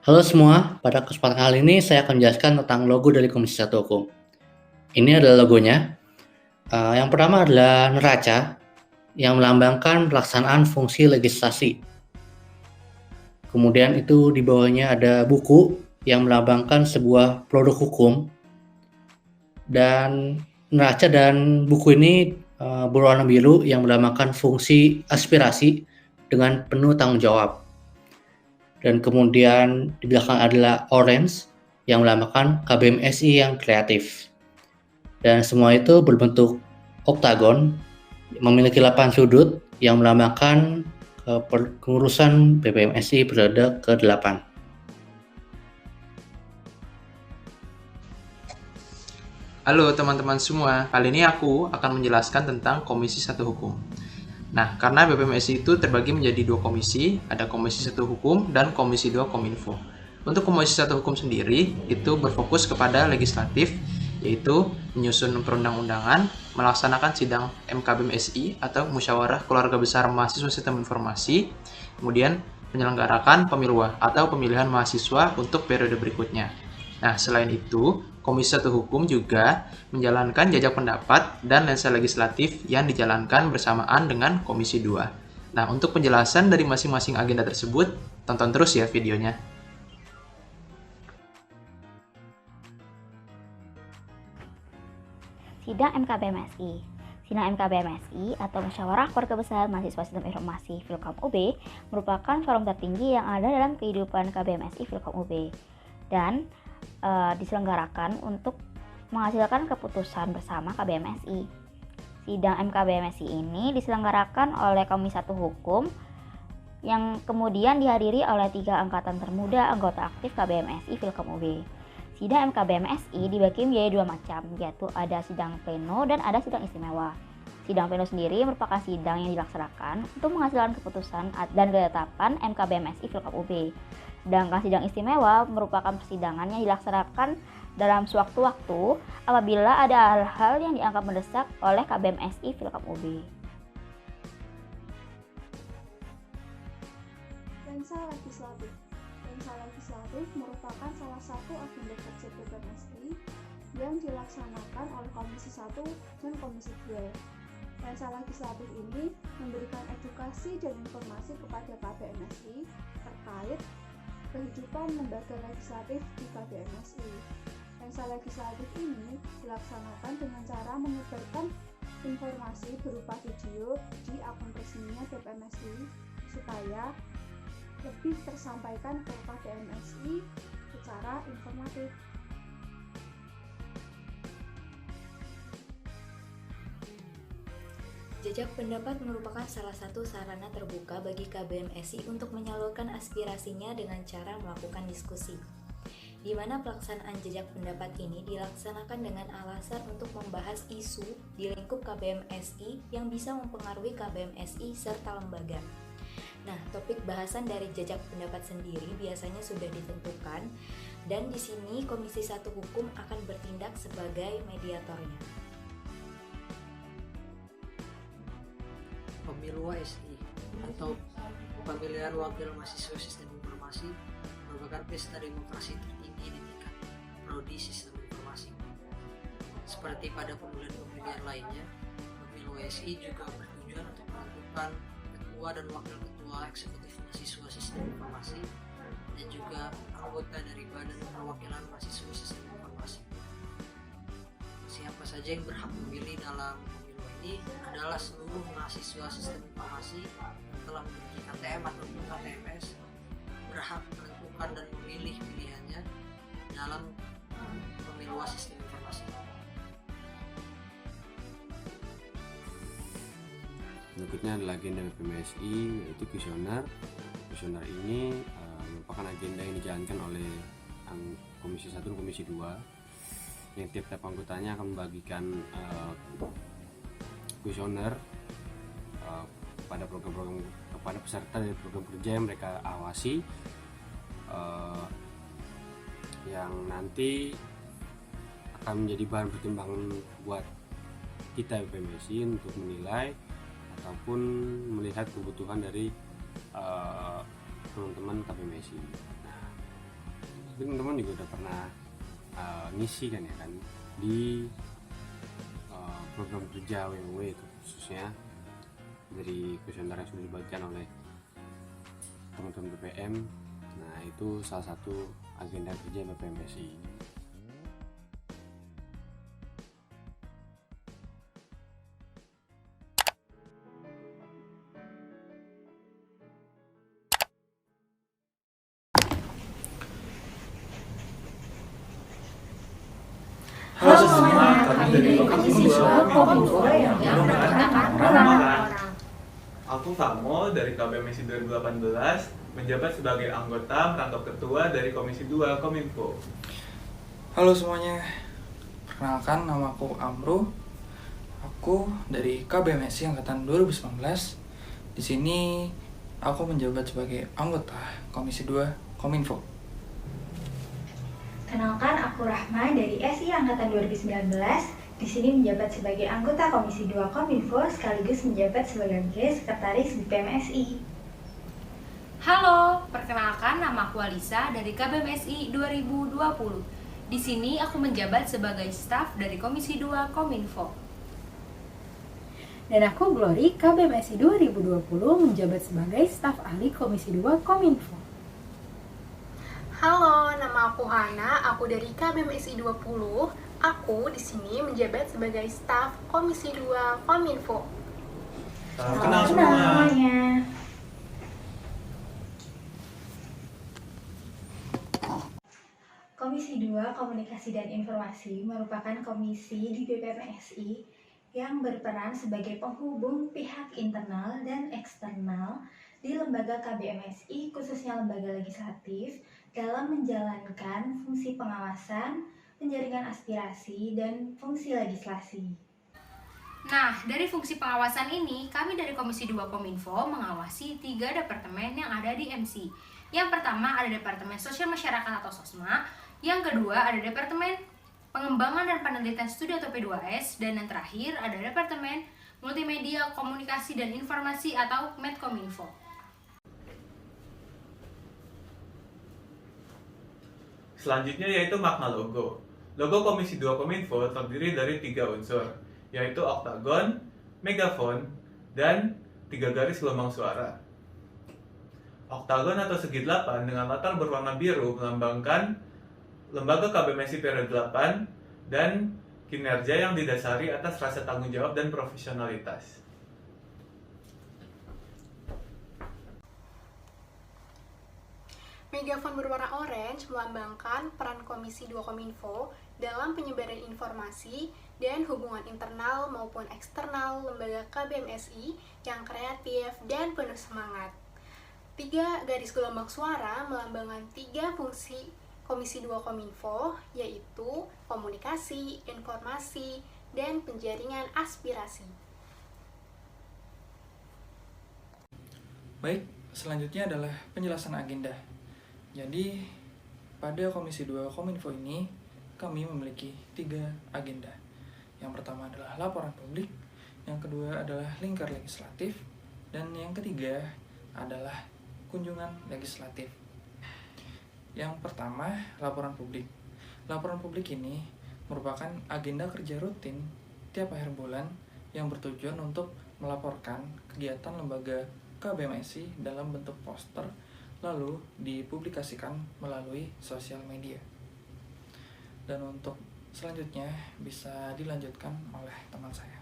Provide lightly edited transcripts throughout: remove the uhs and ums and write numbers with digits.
Halo semua, pada kesempatan kali ini saya akan menjelaskan tentang logo dari Komisi Satu Hukum. Ini adalah logonya. Yang pertama adalah neraca yang melambangkan pelaksanaan fungsi legislasi. Kemudian itu di bawahnya ada buku yang melambangkan sebuah produk hukum, dan neraca dan buku ini berwarna biru yang melambangkan fungsi aspirasi dengan penuh tanggung jawab. Dan kemudian di belakang adalah orange yang melambangkan KBMSI yang kreatif. Dan semua itu berbentuk oktagon, memiliki 8 sudut yang melambangkan kepengurusan BPMSI periode ke-8. Halo teman-teman semua, kali ini aku akan menjelaskan tentang Komisi Satu Hukum. Nah, karena BPMSI itu terbagi menjadi dua komisi, ada Komisi Satu Hukum dan Komisi 2 Kominfo. Untuk Komisi Satu Hukum sendiri, itu berfokus kepada legislatif, yaitu menyusun perundang-undangan, melaksanakan sidang MKBMSI atau Musyawarah Keluarga Besar Mahasiswa Sistem Informasi, kemudian menyelenggarakan pemilu atau pemilihan mahasiswa untuk periode berikutnya. Nah, selain itu, Komisi Satu Hukum juga menjalankan jajak pendapat dan lensa legislatif yang dijalankan bersamaan dengan Komisi 2. Nah, untuk penjelasan dari masing-masing agenda tersebut, tonton terus ya videonya. Sidang MKBMSI. Sidang MKBMSI atau Musyawarah Keluarga Besar Mahasiswa Sistem Informasi Filkom UB merupakan forum tertinggi yang ada dalam kehidupan KBMSI Filkom UB dan diselenggarakan untuk menghasilkan keputusan bersama KBMSI. Sidang MKBMSI ini diselenggarakan oleh Komisi Satu Hukum yang kemudian dihadiri oleh 3 angkatan termuda anggota aktif KBMSI Filkom UB. Sidang MKBMSI dibagi menjadi 2 macam, yaitu ada sidang pleno dan ada sidang istimewa. Sidang pleno sendiri merupakan sidang yang dilaksanakan untuk menghasilkan keputusan dan ketetapan MKBMSI Filkom UB. Sedangkan sidang istimewa merupakan persidangan yang dilaksanakan dalam sewaktu-waktu apabila ada hal-hal yang dianggap mendesak oleh KBMSI Filkom UB. Lensa legislatif. Lensa legislatif merupakan salah satu agenda kerja BPMSI yang dilaksanakan oleh Komisi 1 dan Komisi 2. Lensa legislatif ini memberikan edukasi dan informasi kepada KBMSI terkait kehidupan lembaga legislatif di KBMSI. Lensa legislatif ini dilaksanakan dengan cara menyebarkan informasi berupa video di akun resminya BPMSI supaya lebih tersampaikan ke KBMSI secara informatif. Jajak pendapat merupakan salah satu sarana terbuka bagi KBMSI untuk menyalurkan aspirasinya dengan cara melakukan diskusi, di mana pelaksanaan jajak pendapat ini dilaksanakan dengan alasan untuk membahas isu di lingkup KBMSI yang bisa mempengaruhi KBMSI serta lembaga. Nah, topik bahasan dari jajak pendapat sendiri biasanya sudah ditentukan, dan di sini Komisi Satu Hukum akan bertindak sebagai mediatornya. Pemilu WSI atau Pemilihan Wakil Mahasiswa Sistem Informasi merupakan pesta demokrasi tertinggi di tingkat prodi sistem informasi. Seperti pada pemilihan lainnya, pemilu WSI juga bertujuan untuk menentukan ketua dan wakil ketua eksekutif mahasiswa sistem informasi dan juga anggota dari Badan Perwakilan Mahasiswa Sistem Informasi. Siapa saja yang berhak memilih dalam pemilu ini adalah seluruh mahasiswa sistem informasi yang telah memiliki KTM atau KTMS, berhak menentukan dan memilih pilihannya dalam pemilu sistem informasi. Berikutnya adalah agenda BPMSI, yaitu kuesioner. Kuesioner ini merupakan agenda yang dijalankan oleh Komisi 1 dan Komisi 2, yang tiap-tiap anggotanya akan membagikan kuesioner pada program-program kepada peserta dari program kerja yang mereka awasi, yang nanti akan menjadi bahan pertimbangan buat kita BPMSI untuk menilai ataupun melihat kebutuhan dari teman-teman KBMSI. Nah, Mungkin teman-teman juga udah pernah ngisi kan ya kan di program kerja WWW itu, khususnya dari kuesioner yang sudah dibagikan oleh teman-teman BPM. Nah, itu salah satu agenda kerja BPMSI. Halo semua, kami dari Komisi 2 Kominfo yang merupakan orang-orang. Aku Famo dari KBMSI 2018 menjabat sebagai anggota merantau ketua dari Komisi 2 Kominfo. Halo semuanya, perkenalkan nama aku Amru. Aku dari KBMSI angkatan 2019. Di sini aku menjabat sebagai anggota Komisi 2 Kominfo. Kenalkan, aku Rahma dari SI Angkatan 2019. Di sini menjabat sebagai anggota Komisi 2 Kominfo sekaligus menjabat sebagai Sekretaris BPMSI. Halo, perkenalkan nama aku Alisa dari KBMSI 2020. Di sini aku menjabat sebagai staf dari Komisi 2 Kominfo. Dan aku Glory, KBMSI 2020 menjabat sebagai staf ahli Komisi 2 Kominfo. Halo, nama aku Hana, aku dari KBMSI 20. Aku di sini menjabat sebagai staf Komisi 2 Kominfo. Salam kenal semuanya. Komisi 2 Komunikasi dan Informasi merupakan komisi di BPMSI yang berperan sebagai penghubung pihak internal dan eksternal di lembaga KBMSI, khususnya lembaga legislatif, dalam menjalankan fungsi pengawasan, penjaringan aspirasi, dan fungsi legislasi. Nah, dari fungsi pengawasan ini, kami dari Komisi 2 Kominfo mengawasi 3 departemen yang ada di MC. Yang pertama ada Departemen Sosial Masyarakat atau SOSMA, yang kedua ada Departemen Pengembangan dan Penelitian Studi atau P2S, dan yang terakhir ada Departemen Multimedia, Komunikasi, dan Informasi atau Medkominfo. Selanjutnya yaitu makna logo. Logo Komisi 2 Kominfo terdiri dari 3 unsur, yaitu oktagon, megafon, dan 3 garis gelombang suara. Oktagon atau segi 8 dengan latar berwarna biru melambangkan lembaga KBMSI periode 8 dan kinerja yang didasari atas rasa tanggung jawab dan profesionalitas. Megafon berwarna orange melambangkan peran Komisi 2 Kominfo dalam penyebaran informasi dan hubungan internal maupun eksternal lembaga KBMSI yang kreatif dan penuh semangat. 3 garis gelombang suara melambangkan 3 fungsi Komisi 2 Kominfo, yaitu komunikasi, informasi, dan penjaringan aspirasi. Baik, selanjutnya adalah penjelasan agenda. Jadi, pada Komisi 2 Kominfo ini, kami memiliki 3 agenda. Yang pertama adalah laporan publik, yang kedua adalah lingkar legislatif, dan yang ketiga adalah kunjungan legislatif. Yang pertama, laporan publik. Laporan publik ini merupakan agenda kerja rutin tiap akhir bulan yang bertujuan untuk melaporkan kegiatan lembaga KBMSI dalam bentuk poster, lalu dipublikasikan melalui sosial media. Dan untuk selanjutnya bisa dilanjutkan oleh teman saya.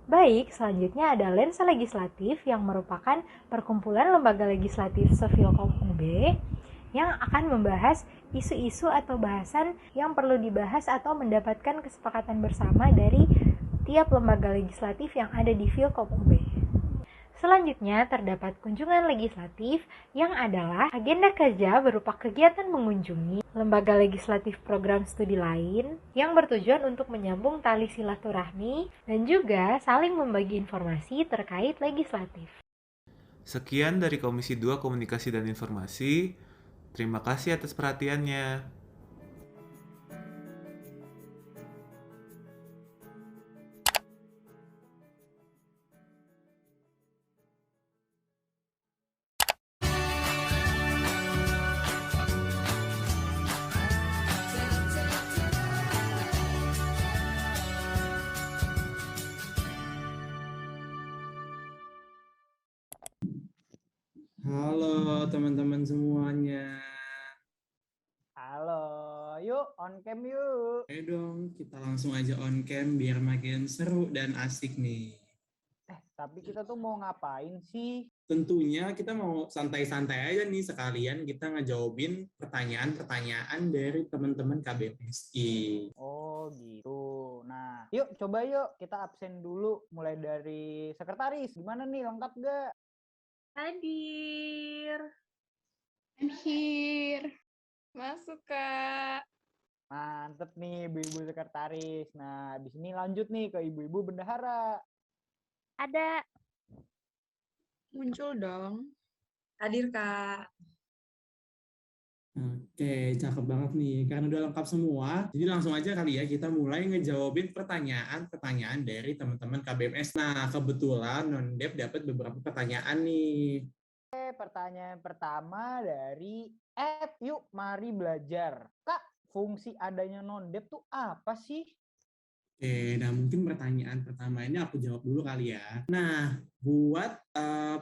Baik, selanjutnya ada lensa legislatif yang merupakan perkumpulan lembaga legislatif Sefilkom UB yang akan membahas isu-isu atau bahasan yang perlu dibahas atau mendapatkan kesepakatan bersama dari tiap lembaga legislatif yang ada di Filkom UB. Selanjutnya terdapat kunjungan legislatif yang adalah agenda kerja berupa kegiatan mengunjungi lembaga legislatif program studi lain yang bertujuan untuk menyambung tali silaturahmi dan juga saling membagi informasi terkait legislatif. Sekian dari Komisi 2 Komunikasi dan Informasi. Terima kasih atas perhatiannya. Halo teman-teman semuanya. Halo, yuk on cam yuk. Ayo dong, kita langsung aja on cam biar makin seru dan asik nih. Tapi kita tuh mau ngapain sih? Tentunya kita mau santai-santai aja nih sekalian kita ngejawabin pertanyaan-pertanyaan dari teman-teman KBMSI. Oh gitu. Nah, yuk coba yuk kita absen dulu mulai dari sekretaris. Gimana nih, lengkap gak? Hadir. I'm here. Masuk, Kak. Mantep nih ibu-ibu sekretaris. Nah, di sini lanjut nih ke ibu-ibu bendahara. Ada. Muncul dong. Hadir, Kak. Oke, cakep banget nih. Karena udah lengkap semua, jadi langsung aja kali ya kita mulai ngejawabin pertanyaan-pertanyaan dari teman-teman KBMS. Nah, kebetulan Nondep dapat beberapa pertanyaan nih. Pertanyaan pertama dari Yuk Mari Belajar. Kak, fungsi adanya Nondep tuh apa sih? Oke, nah mungkin pertanyaan pertama ini aku jawab dulu kali ya. Nah, buat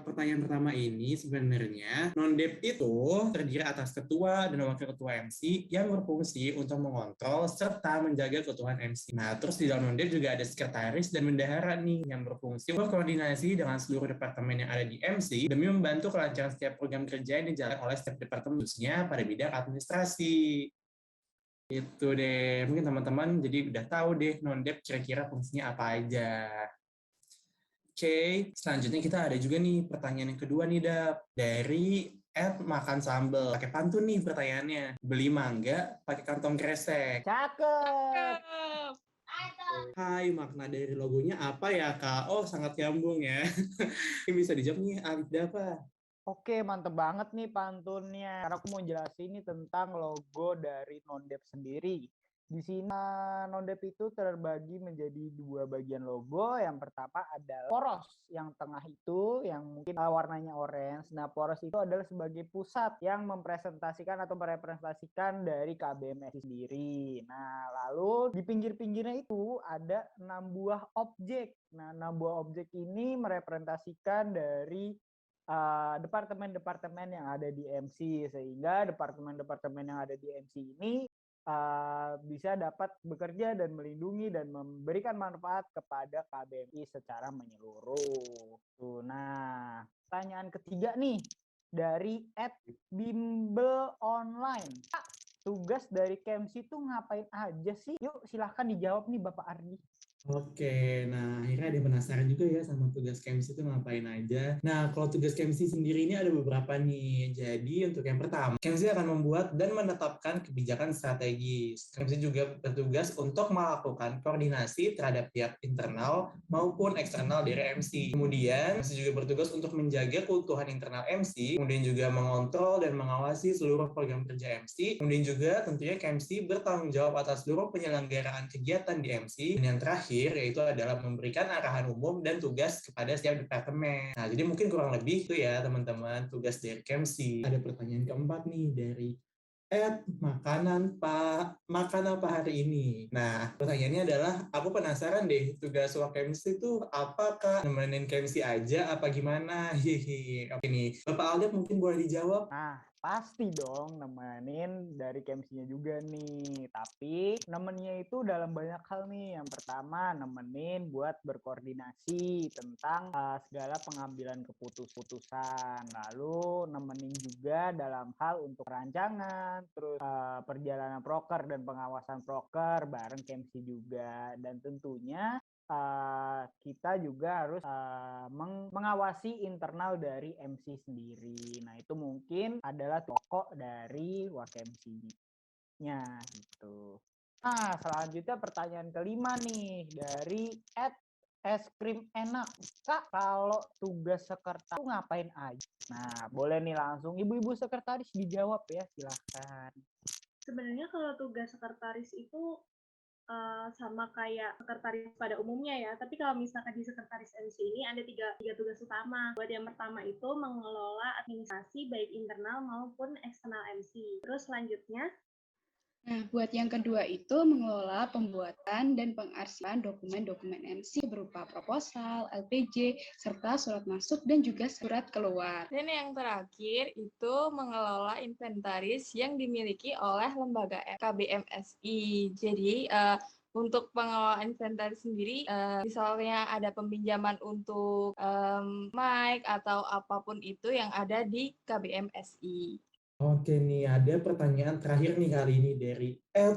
pertanyaan pertama ini sebenarnya Nondep itu terdiri atas ketua dan wakil ketua MC yang berfungsi untuk mengontrol serta menjaga keutuhan MC. Nah, terus di dalam Nondep juga ada sekretaris dan bendahara nih yang berfungsi berkoordinasi dengan seluruh departemen yang ada di MC demi membantu kelancaran setiap program kerja yang dijalankan oleh setiap departemen khususnya pada bidang administrasi. Itu deh, mungkin teman-teman jadi udah tahu deh Nondep kira-kira fungsinya apa aja. Oke, selanjutnya kita ada juga nih pertanyaan yang kedua nih Dap. Dari makan sambal. Pakai pantun nih pertanyaannya. Beli mangga pakai kantong kresek. Cakep. Hai, makna dari logonya apa ya Kak? Oh, sangat nyambung ya. Ini bisa dijawab nih Alif Dapa. Oke, mantep banget nih pantunnya. Karena aku mau jelasin nih tentang logo dari Nondep sendiri. Di sini Nondep itu terbagi menjadi dua bagian logo. Yang pertama adalah poros yang tengah itu yang mungkin warnanya orange. Nah, poros itu adalah sebagai pusat yang mempresentasikan atau merepresentasikan dari KBMS sendiri. Nah, lalu di pinggir-pinggirnya itu ada 6 buah objek. Nah, 6 buah objek ini merepresentasikan dari departemen-departemen yang ada di MC, sehingga departemen-departemen yang ada di MC ini bisa dapat bekerja dan melindungi dan memberikan manfaat kepada KBMI secara menyeluruh. Nah, pertanyaan ketiga nih dari @bimbel online. Kak, tugas dari KMC itu ngapain aja sih? Yuk silahkan dijawab nih Bapak Ardi. Oke, nah akhirnya ada yang penasaran juga ya sama tugas KMC itu ngapain aja. Nah, kalau tugas KMC sendiri ini ada beberapa nih. Jadi untuk yang pertama, KMC akan membuat dan menetapkan kebijakan strategis. KMC juga bertugas untuk melakukan koordinasi terhadap pihak internal maupun eksternal dari MC. Kemudian, KMC juga bertugas untuk menjaga keutuhan internal MC, kemudian juga mengontrol dan mengawasi seluruh program kerja MC. Kemudian juga tentunya KMC bertanggung jawab atas seluruh penyelenggaraan kegiatan di MC. Dan yang terakhir yaitu adalah memberikan arahan umum dan tugas kepada setiap departemen. Nah, jadi mungkin kurang lebih itu ya teman-teman tugas dari KMC. Ada pertanyaan keempat nih dari makanan Pak, makan apa hari ini? Nah, pertanyaannya adalah aku penasaran deh tugas KMC itu apa Kak? Nemenin KMC aja apa gimana? Hihi. Oke nih, Bapak Aldep mungkin boleh dijawab. Nah, pasti dong nemenin dari KMC-nya juga nih. Tapi nemennya itu dalam banyak hal nih. Yang pertama nemenin buat berkoordinasi tentang segala pengambilan keputusan. Lalu nemenin juga dalam hal untuk rancangan, terus perjalanan proker dan pengawasan proker bareng KMC juga. Dan tentunya kita juga harus mengawasi internal dari MC sendiri. Nah, itu mungkin adalah pokok dari WakMC-nya gitu. Nah, selanjutnya pertanyaan kelima nih dari es krim enak. Kak, kalau tugas sekretaris itu ngapain aja? Nah, boleh nih langsung ibu-ibu sekretaris dijawab ya, silahkan. Sebenarnya kalau tugas sekretaris itu sama kayak sekretaris pada umumnya ya, tapi kalau misalkan di sekretaris MC ini ada tiga tugas utama. Buat yang pertama itu mengelola administrasi baik internal maupun eksternal MC. Terus selanjutnya Nah, buat yang kedua itu mengelola pembuatan dan pengarsipan dokumen-dokumen MC berupa proposal, LPJ, serta surat masuk dan juga surat keluar. Dan yang terakhir itu mengelola inventaris yang dimiliki oleh lembaga KBMSI. Jadi, untuk pengelolaan inventaris sendiri, misalnya ada peminjaman untuk mic atau apapun itu yang ada di KBMSI. Oke nih, ada pertanyaan terakhir nih kali ini dari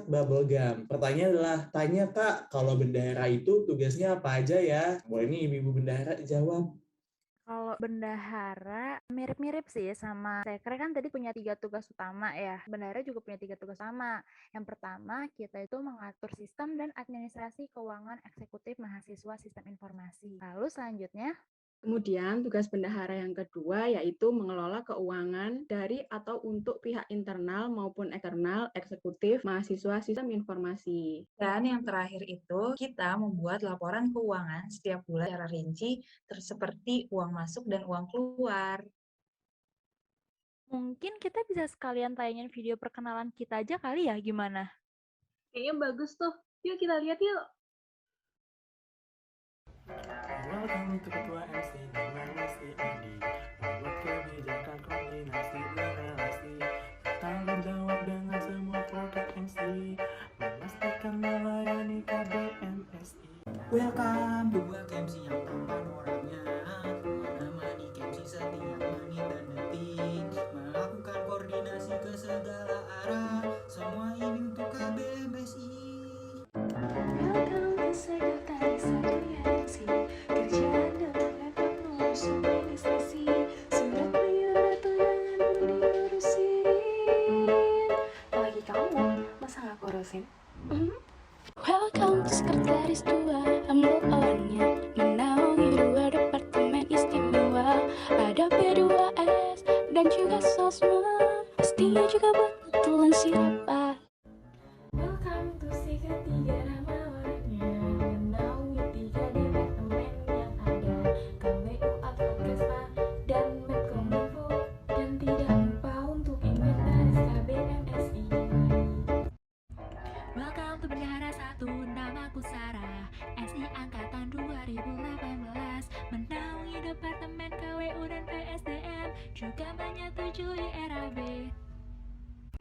@bubblegum. Pertanyaan adalah, tanya Kak, kalau bendahara itu tugasnya apa aja ya? Boleh nih Ibu Bendahara jawab. Kalau bendahara mirip-mirip sih sama sekre, kan tadi punya 3 tugas utama ya. Bendahara juga punya 3 tugas utama. Yang pertama, kita itu mengatur sistem dan administrasi keuangan eksekutif mahasiswa sistem informasi. Lalu selanjutnya, Kemudian tugas bendahara yang kedua yaitu mengelola keuangan dari atau untuk pihak internal maupun eksternal eksekutif mahasiswa sistem informasi. Dan yang terakhir itu kita membuat laporan keuangan setiap bulan secara rinci seperti uang masuk dan uang keluar. mungkin kita bisa sekalian tayangin video perkenalan kita aja kali ya, gimana? Kayaknya bagus tuh. Yuk kita lihat yuk. Welcome to Ketua MC dengan Mesti Adi. Membuat kebijakan koordinasi relasi, bertanggung jawab dengan semua produk MC, memastikan melayani KBMSI. Welcome buat MC yang tampan orangnya, menemani MC setiap menit dan detik, melakukan koordinasi ke segala arah, semua ini untuk KBMSI. Welcome to Sekretaris Satu MC, kerjaan dalam laptop ngurus administrasi, surat menyurat jangan diurusin. Apalagi kamu, masa nggak kurusin? Welcome to Sekretaris 2, ambil orangnya, menaungi 2 departemen istimewa, ada P2S dan juga Sosma, pastinya juga betulan siapa. Welcome to Sekretaris 3, nama orangnya, menaungi 3 departemen yang ada, KWU, Advokesma, dan Medkominfo, dan tidak lupa untuk inventaris KBMSI. Welcome to Bendahara 1, namaku Sarah, SI Angkatan 2018, menaungi Departemen KWU dan PSDM, juga menyetujui RAB.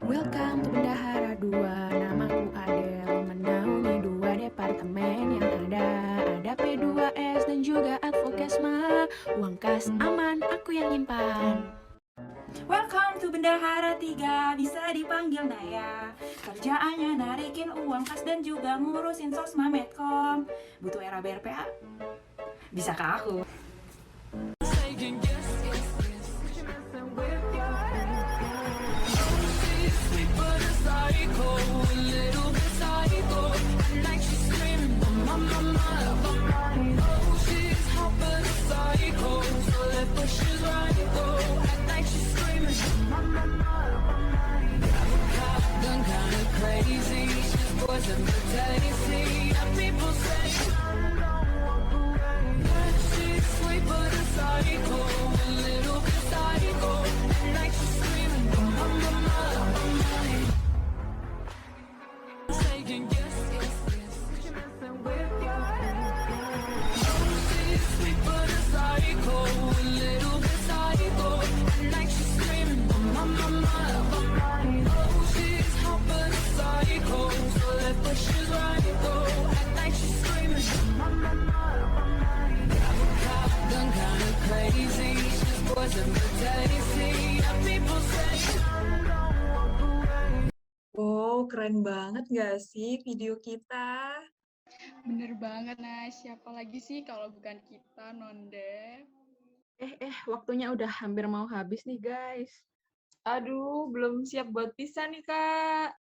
Welcome to Bendahara 2, namaku Adel, menaungi 2 departemen yang ada P2S dan juga Advokesma, uang kas aman, aku yang nyimpan. Welcome to Bendahara 3, bisa dipanggil Naya. Kerjaannya narikin uang kas dan juga ngurusin Sosma Medcom. Butuh era BRPA? Bisa ke aku. Wow, keren banget gak sih video kita? Bener banget, nah siapa lagi sih kalau bukan kita, Nonde? Waktunya udah hampir mau habis nih guys. Aduh, belum siap buat pisah nih, Kak.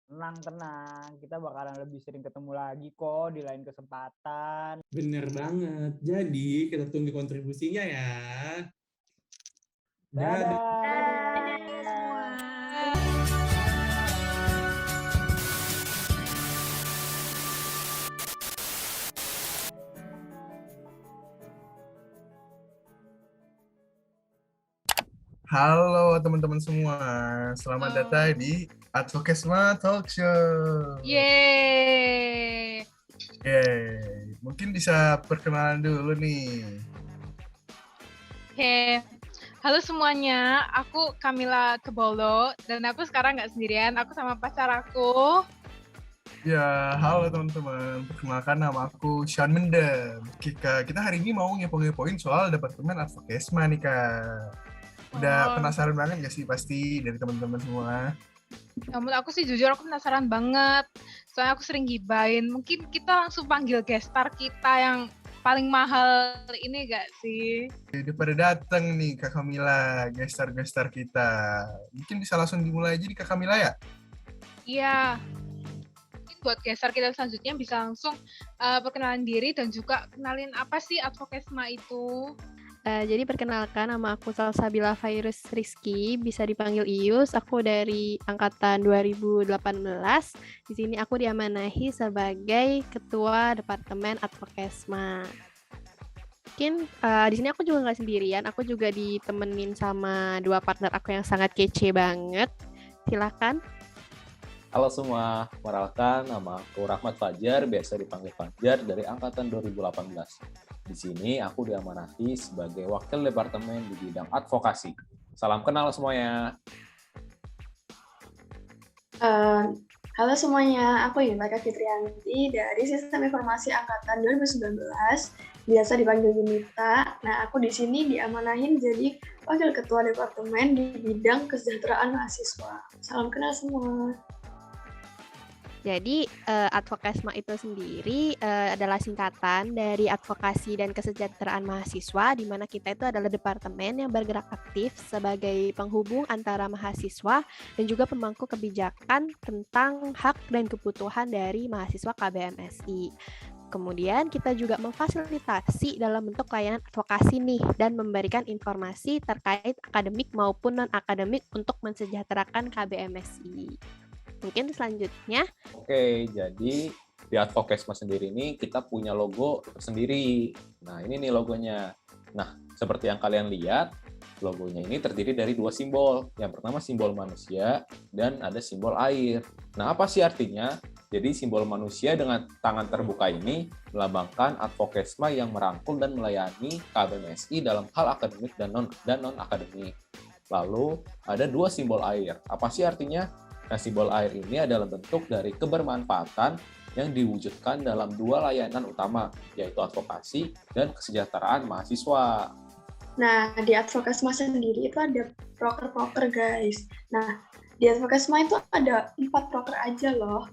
Tenang, kita bakalan lebih sering ketemu lagi kok di lain kesempatan. Bener banget. Jadi kita tunggu kontribusinya ya. Dadah. Halo teman-teman semua, selamat datang di Advokesma Talk Show. Yeay. Yeay. Mungkin bisa perkenalan dulu nih. Oke. Halo semuanya, aku Kamila Kebolo dan aku sekarang nggak sendirian, aku sama pacar aku. Ya, halo teman-teman. Perkenalkan nama aku Sean Mendem. Kita hari ini mau ngepo-ngepoin soal Departemen Advokesma nih, Kak. Udah penasaran banget gak sih pasti dari teman-teman semua? Namun aku sih jujur aku penasaran banget. Soalnya aku sering gibain. Mungkin kita langsung panggil gestar kita yang paling mahal ini gak sih? Udah pada datang nih Kak Kamila, gestar-gestar kita. Mungkin bisa langsung dimulai aja nih Kak Kamila ya? Iya. Mungkin buat gestar kita selanjutnya bisa langsung perkenalan diri dan juga kenalin apa sih Advokesma itu. Jadi perkenalkan, nama aku Salsabila Virus Rizky, bisa dipanggil Ius. Aku dari angkatan 2018. Di sini aku diamanahi sebagai Ketua Departemen Advokesma. Mungkin di sini aku juga nggak sendirian, aku juga ditemenin sama dua partner aku yang sangat kece banget. Silakan. Halo semua, perkenalkan nama aku Rahmat Fajar, biasa dipanggil Fajar dari angkatan 2018. Di sini aku diamanahi sebagai wakil departemen di bidang advokasi. Salam kenal semuanya. Halo semuanya, aku Yunaka Fitrianti dari Sistem Informasi Angkatan 2019, biasa dipanggil Yunita. Nah, aku di sini diamanahin jadi wakil ketua departemen di bidang kesejahteraan mahasiswa. Salam kenal semua. Jadi Advokesma itu sendiri adalah singkatan dari Advokasi dan Kesejahteraan Mahasiswa, di mana kita itu adalah departemen yang bergerak aktif sebagai penghubung antara mahasiswa dan juga pemangku kebijakan tentang hak dan kebutuhan dari mahasiswa KBMSI. Kemudian kita juga memfasilitasi dalam bentuk layanan advokasi nih dan memberikan informasi terkait akademik maupun non-akademik untuk mensejahterakan KBMSI. Mungkin selanjutnya. Oke, jadi di Advokesma sendiri ini kita punya logo sendiri. Nah, ini nih logonya. Nah, seperti yang kalian lihat, logonya ini terdiri dari dua simbol. Yang pertama simbol manusia dan ada simbol air. Nah, apa sih artinya? Jadi simbol manusia dengan tangan terbuka ini melambangkan Advokesma yang merangkul dan melayani KBMSI dalam hal akademik dan non-akademik. Lalu ada dua simbol air. Apa sih artinya? Nah, simbol air ini adalah bentuk dari kebermanfaatan yang diwujudkan dalam dua layanan utama, yaitu advokasi dan kesejahteraan mahasiswa. Nah, di Advokesma sendiri itu ada proker-proker, guys. Nah, di Advokesma itu ada 4 proker aja loh.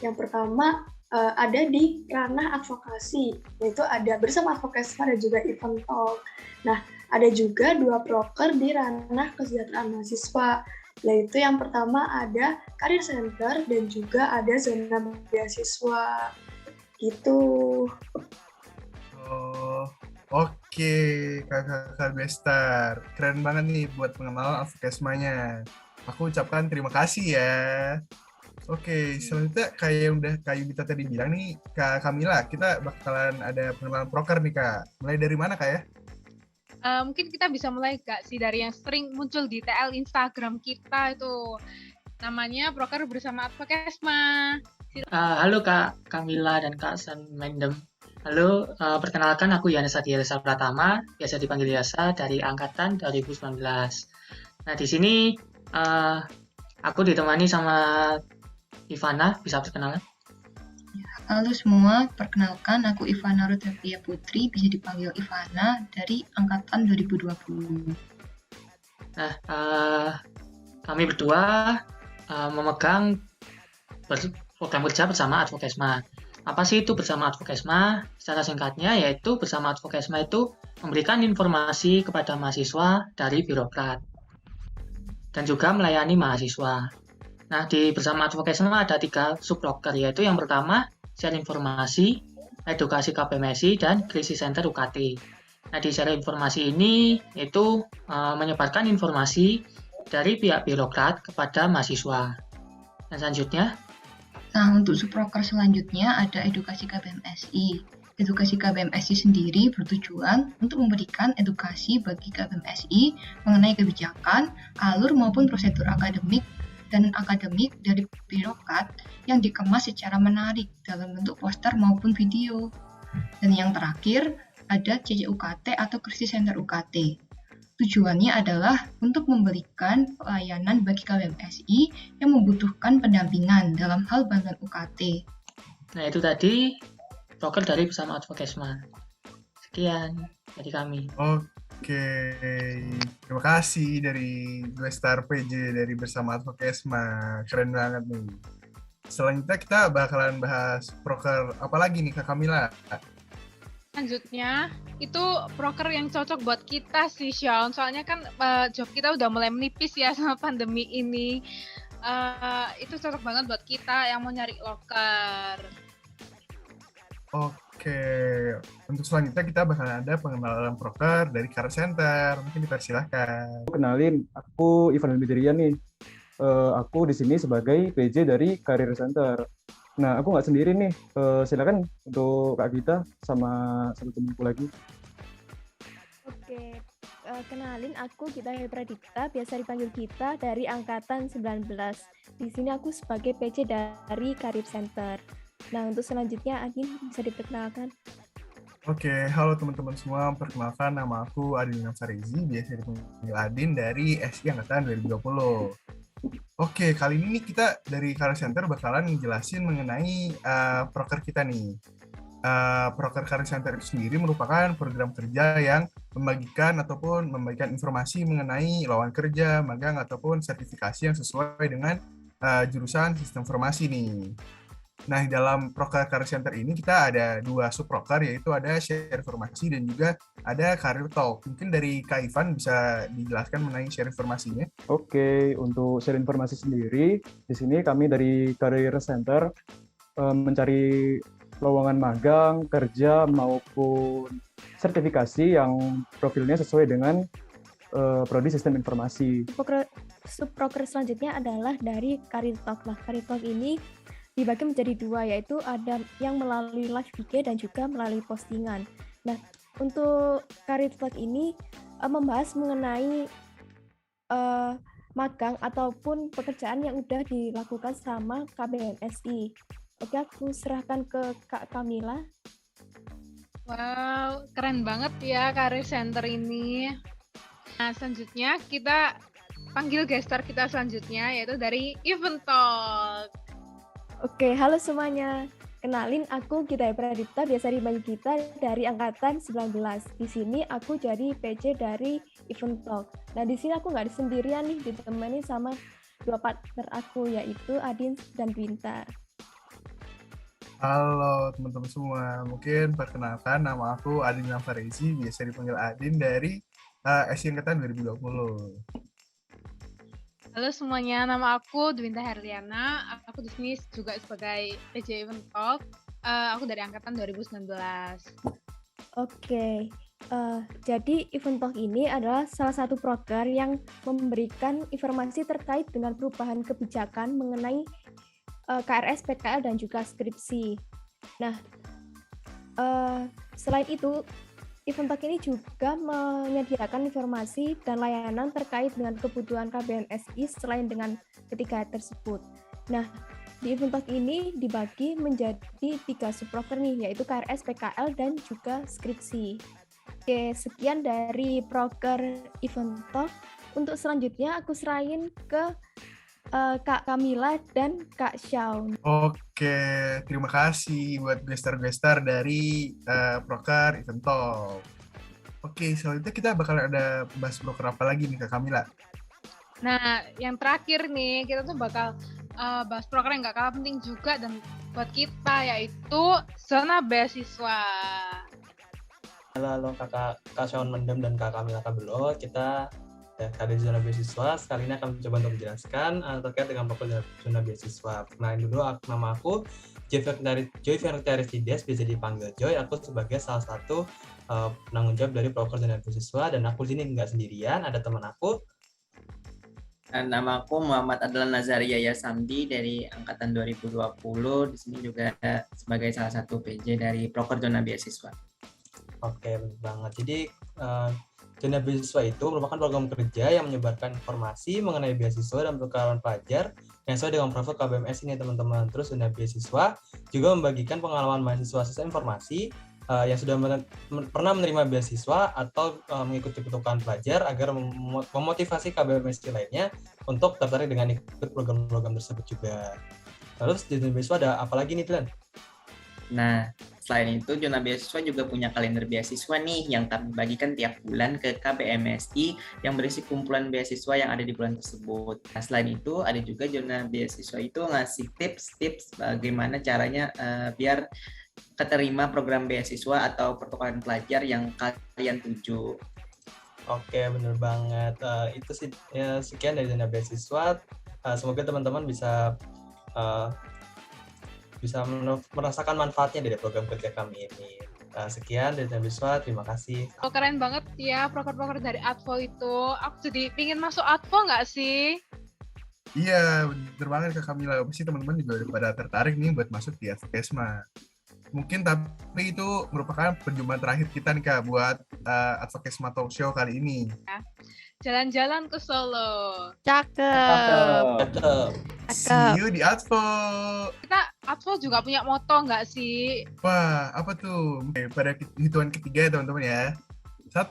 Yang pertama, ada di ranah advokasi, yaitu ada bersama Advokesma dan juga event talk. Nah, ada juga 2 proker di ranah kesejahteraan mahasiswa, yaitu yang pertama ada Career Center dan juga ada zona beasiswa gitu. Oh, oke, Kakak Bestar. Keren banget nih buat pengenalan Advokesmanya. Aku ucapkan terima kasih ya. Oke, selanjutnya kayak yang udah Kak Yunita tadi bilang nih, Kak Kamila, kita bakalan ada pengenalan proker nih, Kak. Mulai dari mana, Kak ya? Mungkin kita bisa mulai Kak sih dari yang sering muncul di TL Instagram kita itu. Namanya Proker Bersama Advokesma. Halo Kak Kamila dan Kak Sean Mendem. Halo, perkenalkan aku Yana Satya Yasa Pratama, biasa dipanggil Yasa dari angkatan 2019. Nah, di sini aku ditemani sama Ivana, bisa perkenalan? Halo semua, perkenalkan aku Ivana Rutavia Putri, bisa dipanggil Ivana, dari angkatan 2020. Nah, kami berdua memegang program kerja bersama Advokesma. Apa sih itu bersama Advokesma? Secara singkatnya, yaitu bersama Advokesma itu memberikan informasi kepada mahasiswa dari birokrat dan juga melayani mahasiswa. Nah, di bersama Advokesma ada 3 subproker, yaitu yang pertama share informasi, edukasi KBMSI, dan krisis center UKT. Nah, di share informasi ini itu menyebarkan informasi dari pihak birokrat kepada mahasiswa. Dan selanjutnya, nah, untuk subproker selanjutnya ada edukasi KBMSI. Edukasi KBMSI sendiri bertujuan untuk memberikan edukasi bagi KBMSI mengenai kebijakan, alur maupun prosedur akademik dan akademik dari birokrat yang dikemas secara menarik dalam bentuk poster maupun video. Dan yang terakhir, ada CCUKT atau Crisis Center UKT. Tujuannya adalah untuk memberikan pelayanan bagi KBMSI yang membutuhkan pendampingan dalam hal bantuan UKT. Nah, itu tadi proker dari Bersama Advokesma. Sekian dari kami. Oke, terima kasih dari gue Star PJ dari Bersama Advokesma. Keren banget nih. Selanjutnya kita bakalan bahas proker apa lagi nih Kak Kamila? Selanjutnya itu proker yang cocok buat kita sih, Sean. Soalnya kan job kita udah mulai menipis ya sama pandemi ini. Itu cocok banget buat kita yang mau nyari loker. Oke, untuk selanjutnya kita bakalan ada pengenalan proker dari Career Center. Mungkin dipersilahkan. Kenalin, aku Ivan Bidrian nih. Aku di sini sebagai PJ dari Career Center. Nah, aku nggak sendiri nih. Silakan untuk Kak Gita sama satu temanku lagi. Oke, kenalin aku Gita Pradipta, biasa dipanggil Gita dari angkatan 19. Di sini aku sebagai PJ dari Career Center. Nah, untuk selanjutnya Adin bisa diperkenalkan. Oke, halo teman-teman semua. Perkenalkan, nama aku Adin Farizi, biasa dipanggil Adin dari SI Angkatan 2020. Oke, kali ini kita dari Career Center bakalan ngejelasin mengenai proker kita nih. Proker Career Center itu sendiri merupakan program kerja yang membagikan informasi mengenai lowongan kerja, magang, ataupun sertifikasi yang sesuai dengan jurusan sistem informasi nih. Nah, dalam proker Career Center ini kita ada 2 sub-proker, yaitu ada share informasi dan juga ada Career Talk. Mungkin dari Kak Ivan bisa dijelaskan mengenai share informasinya. Oke, untuk share informasi sendiri, di sini kami dari Career Center mencari lowongan magang, kerja, maupun sertifikasi yang profilnya sesuai dengan prodi sistem informasi. Sub-proker selanjutnya adalah dari Career Talk. Nah, Career Talk ini dibagi menjadi 2, yaitu ada yang melalui live IG dan juga melalui postingan. Nah, untuk Career Talk ini membahas mengenai magang ataupun pekerjaan yang udah dilakukan sama KBMSI. Oke, aku serahkan ke Kak Kamila. Wow, keren banget ya Career Center ini. Nah, selanjutnya kita panggil gestar kita selanjutnya, yaitu dari Event Talk. Oke, halo semuanya. Kenalin, aku Gita Pradipta, biasa dipanggil Gita dari angkatan 19. Di sini aku jadi PJ dari Event Talk. Nah, di sini aku nggak sendirian nih, ditemani sama 2 partner aku, yaitu Adin dan Binta. Halo teman-teman semua, mungkin perkenalkan nama aku Adin Farizi, biasa dipanggil Adin dari SI Angkatan 2020. Halo semuanya, nama aku Dwinta Herliana. Aku di sini juga sebagai PJ Event Talk. Aku dari angkatan 2019. Oke, jadi Event Talk ini adalah salah satu proker yang memberikan informasi terkait dengan perubahan kebijakan mengenai KRS, PKL, dan juga skripsi. Nah, selain itu, Event Talk ini juga menyediakan informasi dan layanan terkait dengan kebutuhan KBMSI selain dengan ketiga tersebut. Nah, di Event Talk ini dibagi menjadi 3 subproker nih, yaitu KRS, PKL, dan juga skripsi. Oke, sekian dari proker Event Talk. Untuk selanjutnya aku serahin ke Kak Kamila dan Kak Shaun. Oke, terima kasih buat gestar-gestar dari proker Event Talk. Oke, selanjutnya kita bakal ada bahas proker apa lagi nih Kak Kamila? Nah, yang terakhir nih, kita tuh bakal bahas proker yang gak kalah penting juga dan buat kita, yaitu Zona Beasiswa. Halo Kak Shaun Mendem dan Kak Kamila Kabelo. Kita dari Zona Beasiswa, sekali ini akan mencoba untuk menjelaskan terkait dengan proker Zona Beasiswa. Kenalin dulu, nama aku Joy Fernandez, bisa dipanggil Joy. Aku sebagai salah satu penanggung jawab dari proker Zona Beasiswa, dan aku di sini nggak sendirian, ada teman aku. Nama aku Muhammad Adlan Nazaria Yasamdi dari angkatan 2020. Di sini juga sebagai salah satu PJ dari proker Zona Beasiswa. Oke, benar banget. Jadi Zona Beasiswa itu merupakan program kerja yang menyebarkan informasi mengenai beasiswa dan pengalaman pelajar yang sesuai dengan profil KBMS ini, teman-teman. Terus Zona Beasiswa juga membagikan pengalaman mahasiswa siswa informasi yang sudah pernah menerima beasiswa atau mengikuti pertukaran pelajar agar memotivasi KBMS lainnya untuk tertarik dengan ikut program-program tersebut juga. Terus di Zona Beasiswa ada apa lagi nih, Tilan? Nah, selain itu, Zona Beasiswa juga punya kalender beasiswa nih yang kami bagikan tiap bulan ke KBMSI yang berisi kumpulan beasiswa yang ada di bulan tersebut. Nah, selain itu, ada juga Zona Beasiswa itu ngasih tips-tips bagaimana caranya biar keterima program beasiswa atau pertukaran pelajar yang kalian tuju. Oke, bener banget. Itu sih ya, sekian dari Zona Beasiswa. Semoga teman-teman bisa merasakan manfaatnya dari program kerja kami ini. Sekian dari Zona Beasiswa, terima kasih. Oh, keren banget ya proker-proker dari Advo itu. Aku jadi pingin masuk Advo nggak sih? Iya, bener banget Kak Kamila. Pasti teman-teman juga udah pada tertarik nih buat masuk di Advokesma. Mungkin tapi itu merupakan perjumpaan terakhir kita nih Kak buat Advokesma Talk Show kali ini. Jalan-jalan ke Solo. Cakep. See you di Advo. Kita Advo juga punya moto nggak sih? Wah, apa tuh? Oke, pada hitungan ketiga ya teman-teman ya. 1,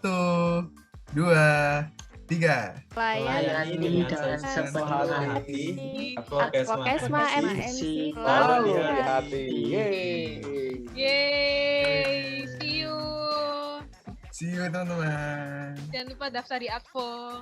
2, 3. Layani dengan sepenuh hati. Advokesma MC Selalu di hati. Yeay, see you. See you teman-teman. Jangan lupa daftar di Advo.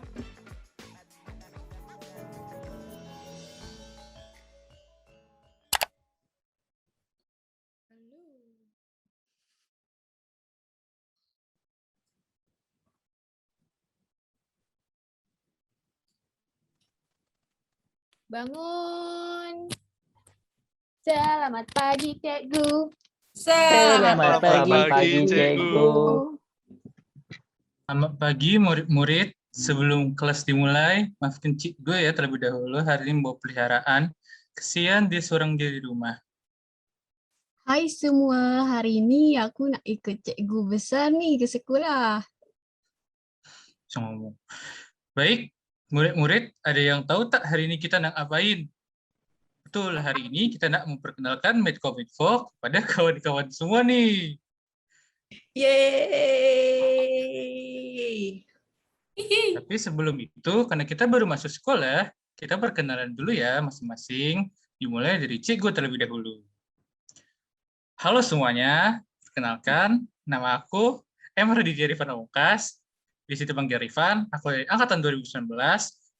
Bangun. Selamat pagi, Cikgu. Selamat pagi, Cikgu. Selamat pagi, murid-murid. Sebelum kelas dimulai, maafkan Cikgu ya terlebih dahulu. Hari ini bawa peliharaan. Kesian dia seorang diri di rumah. Hai semua, hari ini aku nak ikut cikgu besar nih ke sekolah. Ngomong. Baik, murid-murid, ada yang tahu tak hari ini kita nak apain? Betul, hari ini kita nak memperkenalkan Medkominfo kepada kawan-kawan semua nih. Yeay! Tapi sebelum itu, karena kita baru masuk sekolah, kita perkenalan dulu ya masing-masing. Dimulai dari Cikgu terlebih dahulu. Halo semuanya, perkenalkan, nama aku Emre Raditya Rifan Amukas. Di situ panggil Rifan, aku dari angkatan 2019,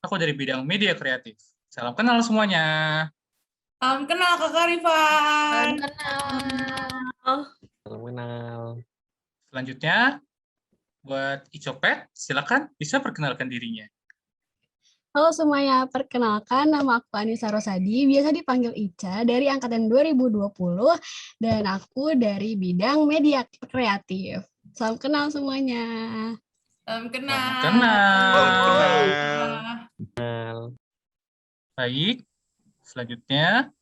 aku dari bidang media kreatif. Salam kenal semuanya. Salam kenal Kakak Rifan. Salam kenal. Selanjutnya, buat Icopet, silakan bisa perkenalkan dirinya. Halo semuanya, perkenalkan nama aku Anissa Rosadi, biasa dipanggil Ica, dari angkatan 2020, dan aku dari bidang media kreatif. Salam kenal semuanya. Salam kenal. Kenal. Baik, selanjutnya,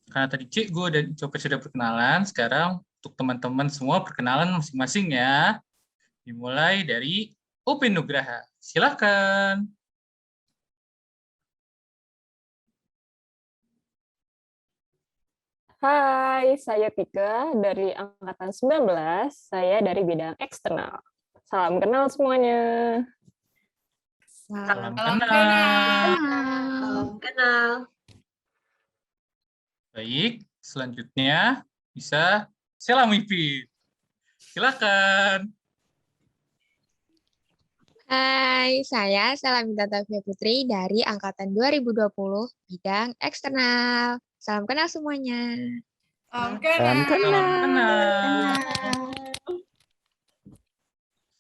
karena tadi Cikgu dan Icopet sudah perkenalan, sekarang untuk teman-teman semua perkenalan masing-masing ya. Dimulai dari Upin Nugraha. Silakan. Hai, saya Tika dari angkatan 19, saya dari bidang eksternal. Salam kenal semuanya. Salam kenal. Salam kenal. Baik, selanjutnya bisa Selamipi. Silakan. Hai, saya Salamita Tavia Putri dari angkatan 2020, bidang eksternal. Salam kenal semuanya. Salam kenal.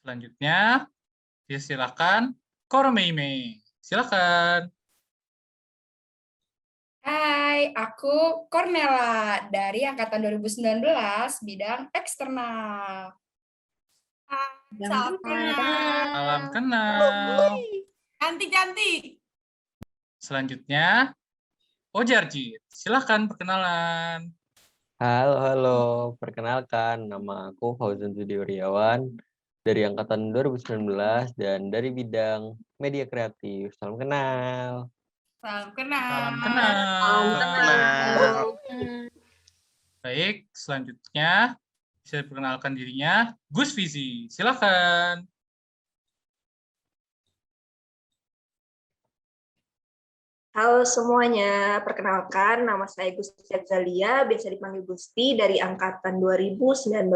Selanjutnya, silakan Kormeime. Silakan. Hai, aku Cornella dari angkatan 2019, bidang eksternal. Salam kenal. Salam kenal. Cantik-cantik. Selanjutnya, Ojarjit. Silakan perkenalan. Halo, perkenalkan nama aku Fauzan Sudi Wiriawan dari angkatan 2019 dan dari bidang media kreatif. Salam kenal. Salam kenal. Salam kenal. Salam kenal. Baik, selanjutnya bisa diperkenalkan dirinya Gus Fizi. Silakan. Halo semuanya, perkenalkan nama saya Gusti Zalia, biasa dipanggil Gusti, dari angkatan 2019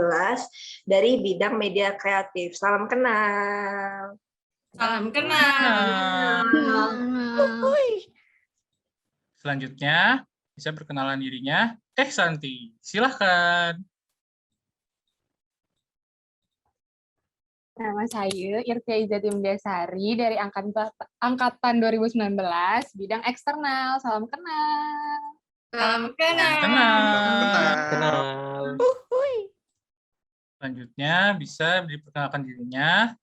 dari bidang media kreatif. Salam kenal. Salam kenal. Selanjutnya bisa perkenalan dirinya Santi. Silahkan. Nama saya Irtia Izati Mendasari dari angkatan 2019, bidang eksternal. Salam kenal. Salam kenal. Kenal. Selanjutnya bisa diperkenalkan dirinya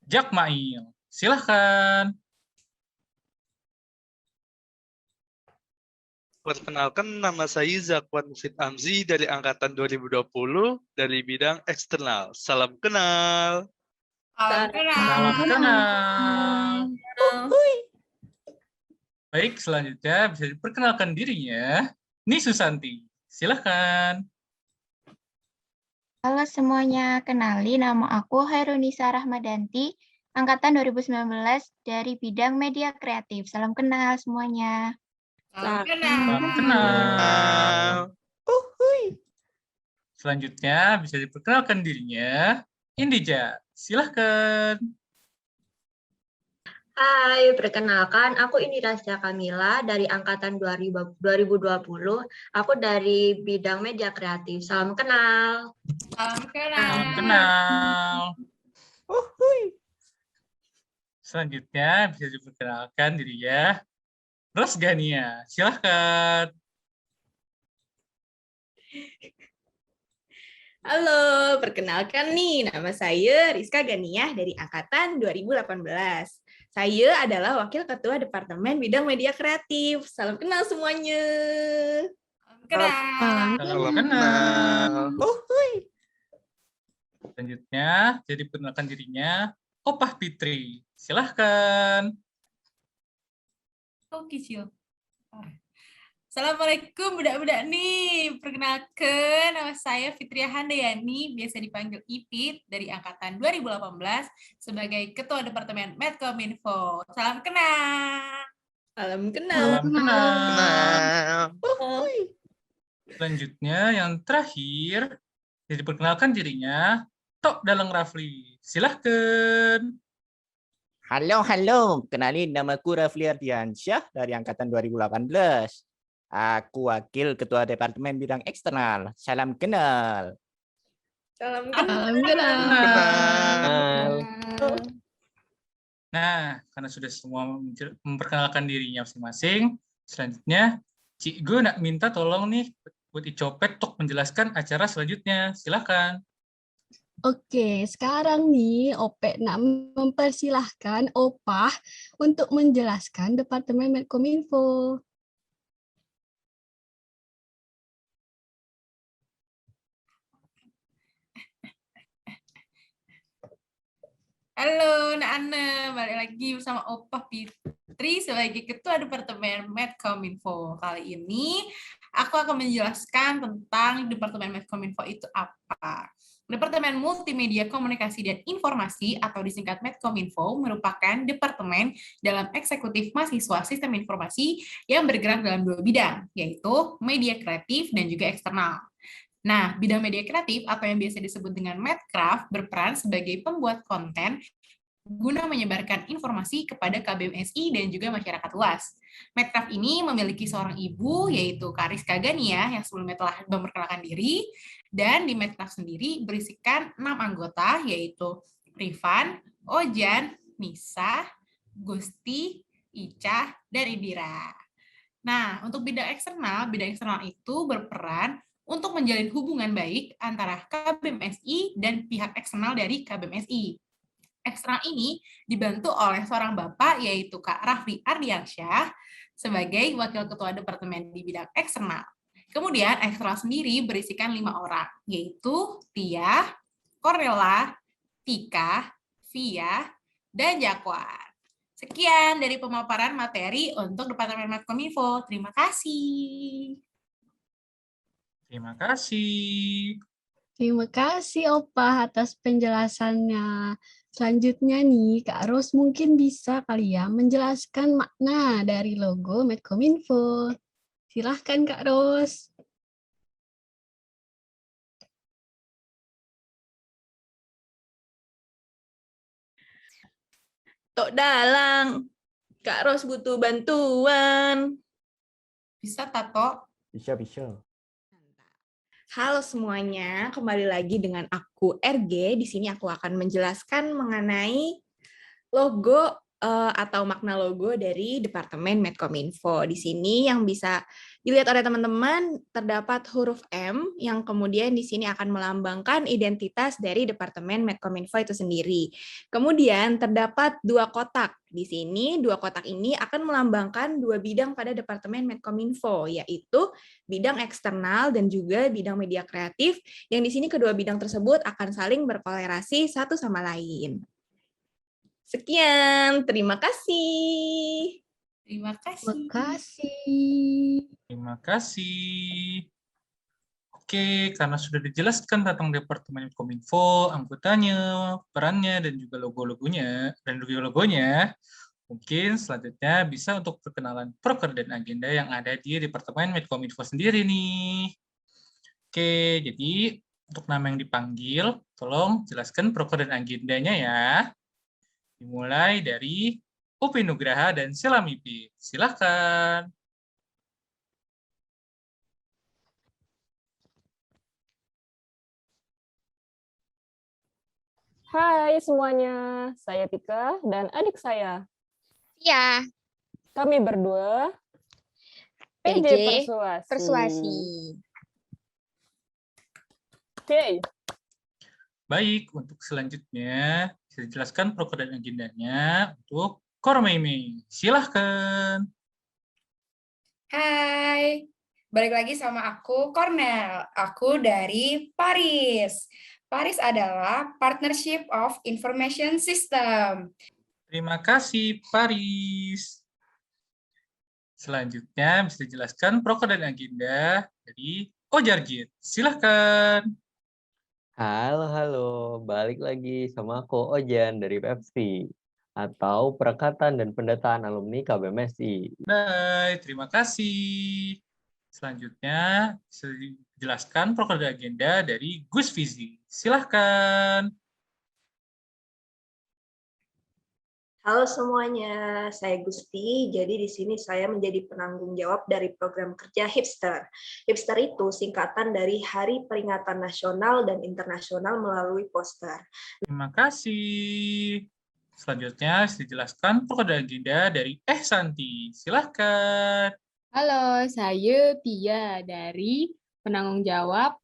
Jak Mail. Silahkan. Perkenalkan, nama saya Zakwan Mufid Amzi dari angkatan 2020 dari bidang eksternal. Salam kenal. Salam kenal. Salam kenal. Baik, selanjutnya bisa diperkenalkan dirinya Ni Susanti. Silahkan. Halo semuanya, kenalin nama aku Hairunisa Rahmadanti, angkatan 2019 dari bidang media kreatif. Salam kenal semuanya. Salam kenal. Salam kenal. Selanjutnya bisa diperkenalkan dirinya Indija. Silahkan. Hai, perkenalkan aku Indira Kamila dari angkatan 2020. Aku dari bidang media kreatif. Salam kenal. Salam kenal. Salam kenal. Selanjutnya bisa diperkenalkan dirinya Rosgania. Silahkan. Halo, perkenalkan nih, nama saya Rizka Ganiah dari angkatan 2018. Saya adalah Wakil Ketua Departemen Bidang Media Kreatif. Salam kenal semuanya. Salam kenal. Selanjutnya, jadi perkenalkan dirinya Opah Fitri. Silahkan. Oh, kecil. Assalamualaikum budak-budak nih. Perkenalkan, nama saya Fitria Handayani, biasa dipanggil Ipit, dari angkatan 2018 sebagai Ketua Departemen Medcominfo. Salam kenal. Salam kenal. Salam kenal. Selanjutnya, yang terakhir, jadi perkenalkan dirinya Tok Dalang Rafli. Silahkan. Halo. Kenalin, namaku Rafli Ardiansyah dari angkatan 2018. Aku wakil ketua Departemen Bidang Eksternal. Salam kenal. Salam kenal. Nah, karena sudah semua memperkenalkan dirinya masing-masing, selanjutnya Cikgu nak minta tolong nih buat Icopet untuk menjelaskan acara selanjutnya. Silahkan. Oke, sekarang nih Opek nak mempersilahkan Opah untuk menjelaskan Departemen Medcominfo. Halo, Nak balik lagi bersama Opah Fitri sebagai Ketua Departemen Medcominfo. Kali ini aku akan menjelaskan tentang Departemen Medcominfo itu apa. Departemen Multimedia Komunikasi dan Informasi atau disingkat Medcominfo merupakan departemen dalam eksekutif mahasiswa sistem informasi yang bergerak dalam dua bidang, yaitu media kreatif dan juga eksternal. Nah, bidang media kreatif atau yang biasa disebut dengan Medcraft berperan sebagai pembuat konten guna menyebarkan informasi kepada KBMSI dan juga masyarakat luas. Medcraft ini memiliki seorang ibu, yaitu Kak Rizka Ganiah, yang sebelumnya telah memperkenalkan diri, dan di Medcraft sendiri berisikan 6 anggota, yaitu Rifan, Ojan, Nisa, Gusti, Ica, dan Indira. Nah, untuk bidang eksternal itu berperan untuk menjalin hubungan baik antara KBMSI dan pihak eksternal dari KBMSI. Eksternal ini dibantu oleh seorang bapak, yaitu Kak Rafli Ardiansyah, sebagai Wakil Ketua Departemen di bidang eksternal. Kemudian eksternal sendiri berisikan 5 orang, yaitu Tia, Cornella, Tika, Via, dan Jakwan. Sekian dari pemaparan materi untuk Departemen Medkominfo. Terima kasih. Terima kasih. Terima kasih Opa atas penjelasannya. Selanjutnya nih, Kak Ros mungkin bisa kali ya menjelaskan makna dari logo Medkominfo. Silahkan Kak Ros. Tok Dalang, Kak Ros butuh bantuan. Bisa, Tato? Bisa, bisa. Halo semuanya, kembali lagi dengan aku RG. Di sini aku akan menjelaskan mengenai logo atau makna logo dari Departemen Medkominfo. Di sini yang bisa dilihat oleh teman-teman terdapat huruf M yang kemudian di sini akan melambangkan identitas dari Departemen Medkominfo itu sendiri. Kemudian terdapat dua kotak. Di sini dua kotak ini akan melambangkan dua bidang pada Departemen Medkominfo, yaitu bidang eksternal dan juga bidang media kreatif, yang di sini kedua bidang tersebut akan saling berkolerasi satu sama lain. Sekian, terima kasih. Terima kasih. Terima kasih. Terima kasih. Oke, karena sudah dijelaskan tentang Departemen Kominfo, anggotanya, perannya, dan juga logo-logonya, mungkin selanjutnya bisa untuk perkenalan proker dan agenda yang ada di Departemen Medkominfo sendiri nih. Oke, jadi untuk nama yang dipanggil, tolong jelaskan proker dan agendanya ya. Dimulai dari Upi Nugraha dan Sheila Mipit. Silahkan. Hai semuanya, saya Tika dan adik saya. Iya. Kami berdua PJ Persuasi. Persuasi. Oke. Baik, untuk selanjutnya bisa dijelaskan proker dan agendanya untuk Kormeimi. Silahkan. Hai, balik lagi sama aku, Cornel. Aku dari Paris. Paris adalah Partnership of Information System. Terima kasih, Paris. Selanjutnya bisa dijelaskan proker dan agenda dari Ojargit. Silahkan. Halo, balik lagi sama aku Ojan dari PFC atau Perekatan dan Pendataan Alumni KBMSI. Baik, terima kasih. Selanjutnya bisa dijelaskan proker dan agenda dari Gus Fizi. Silahkan. Halo semuanya, saya Gusti. Jadi di sini saya menjadi penanggung jawab dari program kerja Hipster. Hipster itu singkatan dari Hari Peringatan Nasional dan Internasional melalui poster. Terima kasih. Selanjutnya dijelaskan proker dan agenda dari Santi. Silahkan. Halo, saya Tia dari penanggung jawab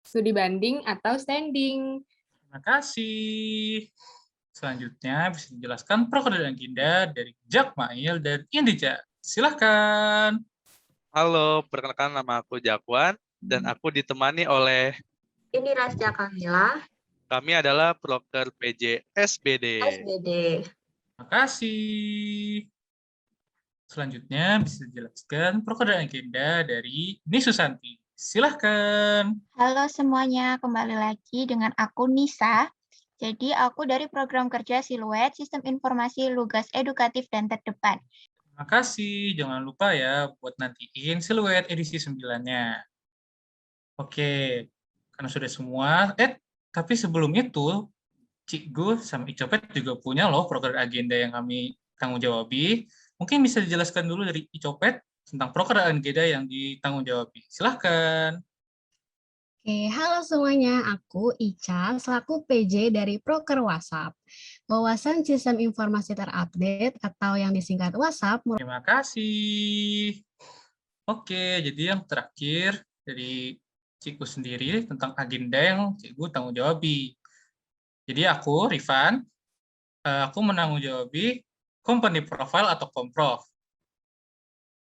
studi banding atau standing. Terima kasih. Selanjutnya bisa dijelaskan proker dan agenda dari Jakmail dan Indija. Silahkan. Halo, perkenalkan nama aku Jakwan dan aku ditemani oleh Ini Rasya Kamila. kami adalah proker PJ SBD. Terima kasih. Selanjutnya bisa dijelaskan proker dan agenda dari Nisusanti. Silahkan. Halo semuanya, kembali lagi dengan aku Nisa. Jadi aku dari program kerja Siluet, Sistem Informasi Lugas Edukatif dan Terdepan. Terima kasih. Jangan lupa ya buat nantiin Siluet edisi 9-nya. Oke, karena sudah semua. Tapi sebelum itu, Cikgu sama Icopet juga punya loh proker agenda yang kami tanggung jawabi. Mungkin bisa dijelaskan dulu dari Icopet tentang proker agenda yang ditanggung jawabi. Silahkan. Oke, halo semuanya. Aku Ica, selaku PJ dari Proker WhatsApp. Wawasan Sistem Informasi Terupdate atau yang disingkat WhatsApp. Terima kasih. Oke, jadi yang terakhir dari Cikgu sendiri tentang agenda yang Cikgu tanggung jawabi. Jadi aku, Rifan, aku menanggung jawabi company profile atau Komprov.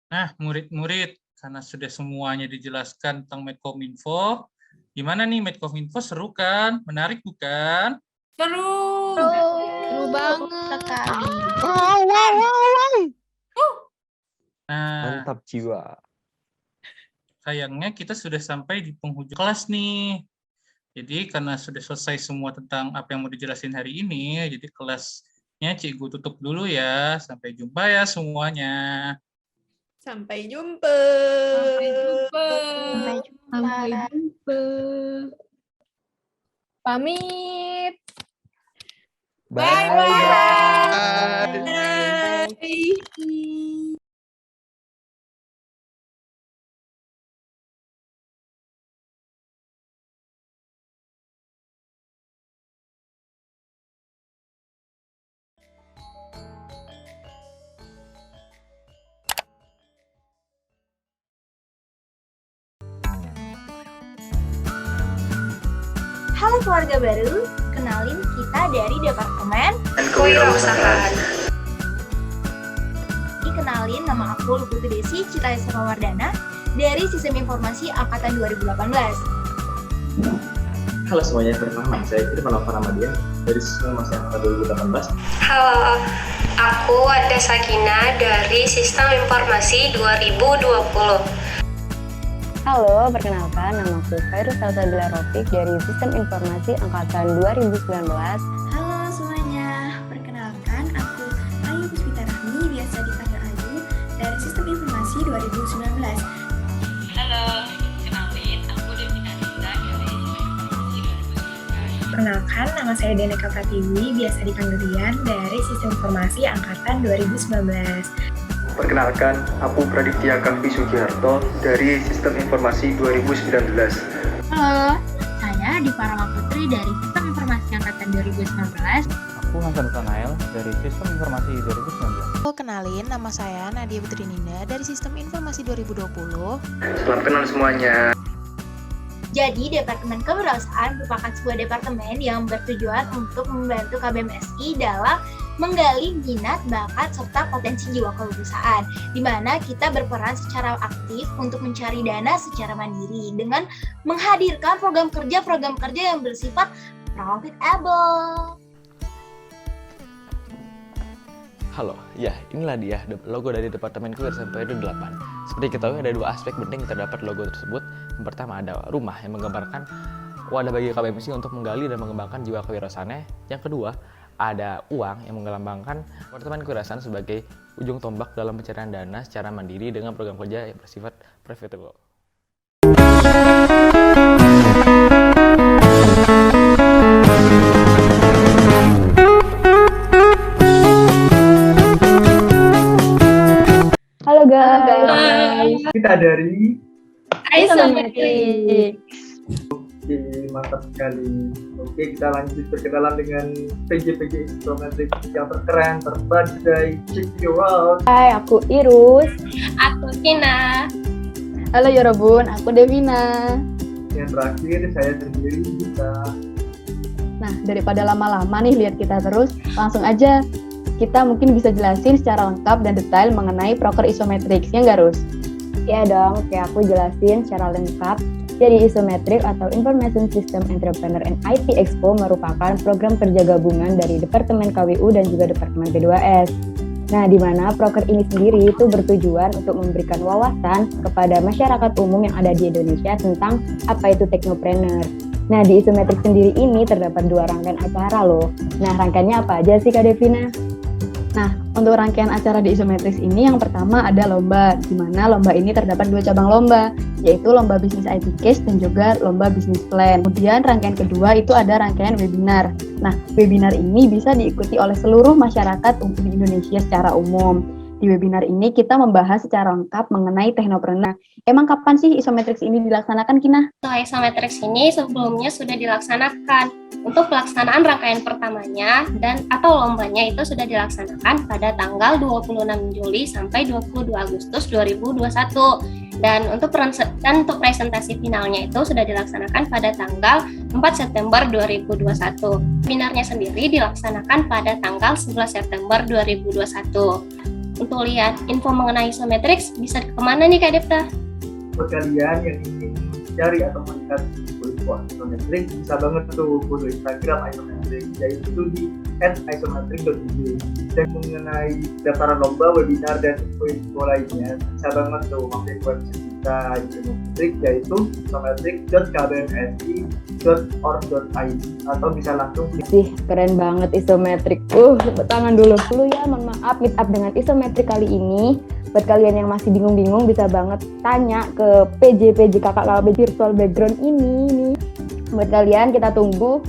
Nah, murid-murid, karena sudah semuanya dijelaskan tentang Medkominfo, gimana nih Medkominfo, seru kan? Menarik bukan? Seru banget. Nah, Mantap jiwa. sayangnya kita sudah sampai di penghujung kelas nih. Jadi karena sudah selesai semua tentang apa yang mau dijelasin hari ini, jadi kelasnya Cikgu tutup dulu ya. Sampai jumpa ya semuanya. Sampai jumpa. Sampai jumpa. Pamit. Halo keluarga baru, kenalin kita dari Departemen Kewirausahaan. Kenalin, nama aku Luputu Desi Cita Wardana dari Sistem Informasi Angkatan 2018. Halo semuanya, perkenalkan saya Irfan Alfaramadia dari Sistem Informasi Angkatan 2018. Halo, aku Wanda Sakina dari Sistem Informasi 2020. Halo, perkenalkan nama aku Khairul Salsabila Rofik dari Sistem Informasi Angkatan 2019. Halo semuanya, perkenalkan aku Ayu Puspita Rahmi, biasa dipanggil Ayu, dari Sistem Informasi 2019. Halo, kenalin aku Devina Rita dari Sistem Informasi 2019. Perkenalkan, nama saya Deneka Pratiwi, biasa dipanggil Dian, dari Sistem Informasi Angkatan 2019. Perkenalkan, aku Praditya Kahvi Sugiharto dari Sistem Informasi 2019. Halo, saya Diparama Putri dari Sistem Informasi Angkatan 2019. Aku Hasan Sanael dari Sistem Informasi 2019. Halo, kenalin, nama saya Nadia Putri Ninda dari Sistem Informasi 2020. Salam kenal semuanya. Jadi, Departemen Kewirausahaan merupakan sebuah departemen yang bertujuan untuk membantu KBMSI dalam menggali minat, bakat, serta potensi jiwa kewirausahaan, di mana kita berperan secara aktif untuk mencari dana secara mandiri dengan menghadirkan program kerja yang bersifat profitable. Halo, ya inilah dia logo dari Departemen Kewirausahaan periode 8. Seperti ketahui ada dua aspek penting terdapat logo tersebut. Yang pertama ada rumah yang menggambarkan wadah bagi KBMSI untuk menggali dan mengembangkan jiwa kewirausahaannya. Yang kedua ada uang yang melambangkan Departemen Kewirausahaan sebagai ujung tombak dalam pencarian dana secara mandiri dengan program kerja yang bersifat profitable. Halo guys. Kita dari Isometrics. Oke, mantap sekali. Oke, kita lanjut perkenalan dengan PJ Isometrics yang terkeren, terbadai, check you out. Hai, aku Irus. Aku Tina. Halo Yorobun, aku Devina. Yang terakhir saya sendiri Gita. Nah, daripada lama-lama nih lihat kita terus, langsung aja kita mungkin bisa jelasin secara lengkap dan detail mengenai Proker Isometrics, ya nggak Rus? Ya dong, oke aku jelasin secara lengkap. Jadi Isometrics atau Information System Entrepreneur and IT Expo merupakan program kerja gabungan dari Departemen KWU dan juga Departemen P2S. Nah, di mana proker ini sendiri itu bertujuan untuk memberikan wawasan kepada masyarakat umum yang ada di Indonesia tentang apa itu technopreneur. Nah, di Isometrics sendiri ini terdapat 2 rangkaian acara loh. Nah, rangkaiannya apa aja sih Kak Devina? Nah, untuk rangkaian acara di Isometrics ini yang pertama ada lomba, di mana lomba ini terdapat 2 cabang lomba, yaitu lomba bisnis IT Case dan juga lomba bisnis plan. Kemudian rangkaian kedua itu ada rangkaian webinar. Nah, webinar ini bisa diikuti oleh seluruh masyarakat di Indonesia secara umum. Di webinar ini kita membahas secara lengkap mengenai technopreneur. Emang kapan sih Isometrics ini dilaksanakan, Kina? Isometrics ini sebelumnya sudah dilaksanakan. Untuk pelaksanaan rangkaian pertamanya atau lombanya itu sudah dilaksanakan pada tanggal 26 Juli sampai 22 Agustus 2021. Dan untuk presentasi finalnya itu sudah dilaksanakan pada tanggal 4 September 2021. Webinarnya sendiri dilaksanakan pada tanggal 11 September 2021. Untuk lihat info mengenai Isometrics bisa kemana nih Kak Devta? Buat kalian yang ingin mencari atau melihat Wah, isometrik bisa banget tuh follow Instagram isometrik, yaitu di @isometrik.id. Dan mengenai daftaran lomba, webinar, dan info lainnya, bisa banget tuh mampir ke website kita isometrik, yaitu isometrik.kbmsi.org.id, atau bisa langsung Sih, keren banget isometrik. Tepuk tangan dulu ya, mohon maaf, meet up dengan isometrik kali ini. Buat kalian yang masih bingung-bingung bisa banget tanya ke PJ kakak virtual background ini nih. Buat kalian, kita tunggu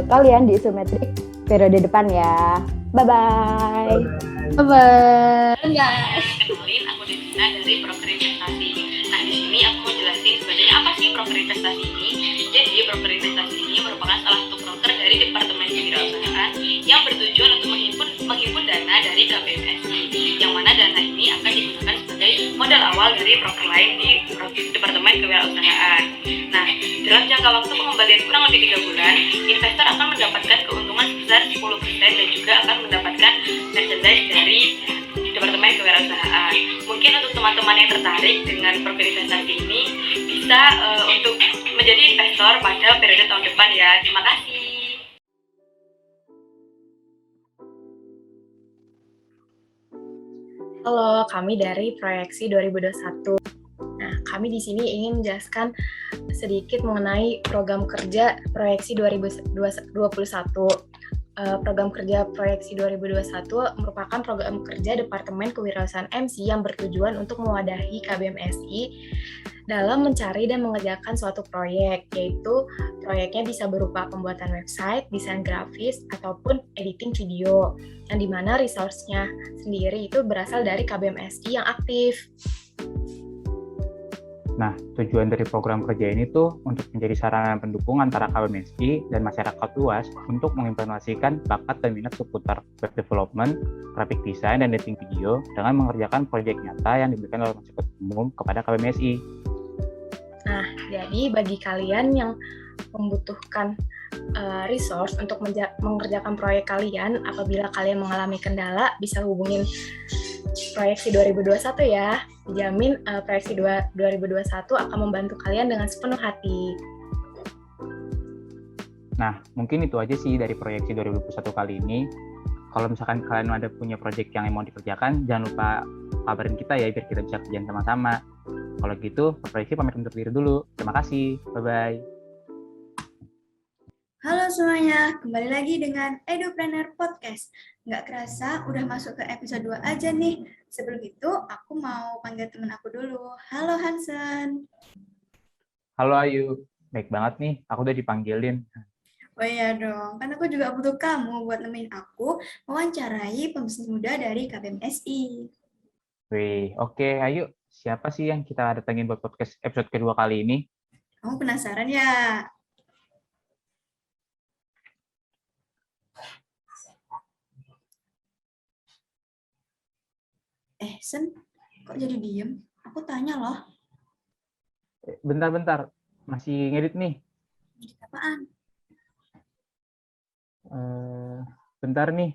kalian di isometrik periode depan ya. Bye-bye. Bye-bye. Kenalin, aku Devina dari Proker Investasi. Nah, di sini aku mau jelasin sebenarnya apa sih Proker Investasi ini. Jadi, Proker Investasi ini merupakan salah satu proker dari Departemen Kewirausahaan yang bertujuan untuk menghimpun dana dari KBMSI, yang mana dana ini akan digunakan sebagai modal awal dari proker lain di Departemen Kewirausahaan. Nah, dalam jangka waktu pengembalian kurang lebih 3 bulan, investor akan mendapatkan keuntungan sebesar 10% dan juga akan mendapatkan merchandise dari Departemen Kewirausahaan. Mungkin untuk teman-teman yang tertarik dengan proker investasi ini bisa untuk menjadi investor pada periode tahun depan ya. Terima kasih. Halo, kami dari Proyeksi 2021. Nah, kami di sini ingin menjelaskan sedikit mengenai program kerja Proyeksi 2021. Program kerja Proyeksi 2021 merupakan program kerja Departemen Kewirausahaan MC yang bertujuan untuk mewadahi KBMSI dalam mencari dan mengerjakan suatu proyek, yaitu proyeknya bisa berupa pembuatan website, desain grafis, ataupun editing video, yang dimana resource-nya sendiri itu berasal dari KBMSI yang aktif. Nah, tujuan dari program kerja ini tuh untuk menjadi sarana pendukung antara KBMSI dan masyarakat luas untuk mengimplementasikan bakat dan minat seputar web development, graphic design, dan editing video dengan mengerjakan proyek nyata yang diberikan oleh masyarakat umum kepada KBMSI. Nah, jadi bagi kalian yang membutuhkan resource untuk mengerjakan proyek kalian, apabila kalian mengalami kendala, bisa hubungin Proyeksi 2021 ya. Dijamin Proyeksi 2021 akan membantu kalian dengan sepenuh hati. Nah, mungkin itu aja sih dari Proyeksi 2021 kali ini. Kalau misalkan kalian ada punya proyek yang mau dikerjakan, jangan lupa kabarin kita ya, biar kita bisa kerjaan sama-sama. Kalau gitu, Proyeksi pamit undur diri dulu. Terima kasih. Bye-bye. Halo semuanya, kembali lagi dengan Edupreneur Podcast. Nggak kerasa udah masuk ke episode 2 aja nih. Sebelum itu, aku mau panggil temen aku dulu. Halo Hansen. Halo Ayu, baik banget nih, aku udah dipanggilin. Oh iya dong, kan aku juga butuh kamu buat nemenin aku mewawancarai pembisnis muda dari KBMSI. Wih, oke, ayo. Siapa sih yang kita datengin buat podcast episode kedua kali ini? Kamu penasaran ya? Sen, kok jadi diem? Aku tanya loh. Bentar, masih ngedit nih. Ngedit apaan? Bentar nih.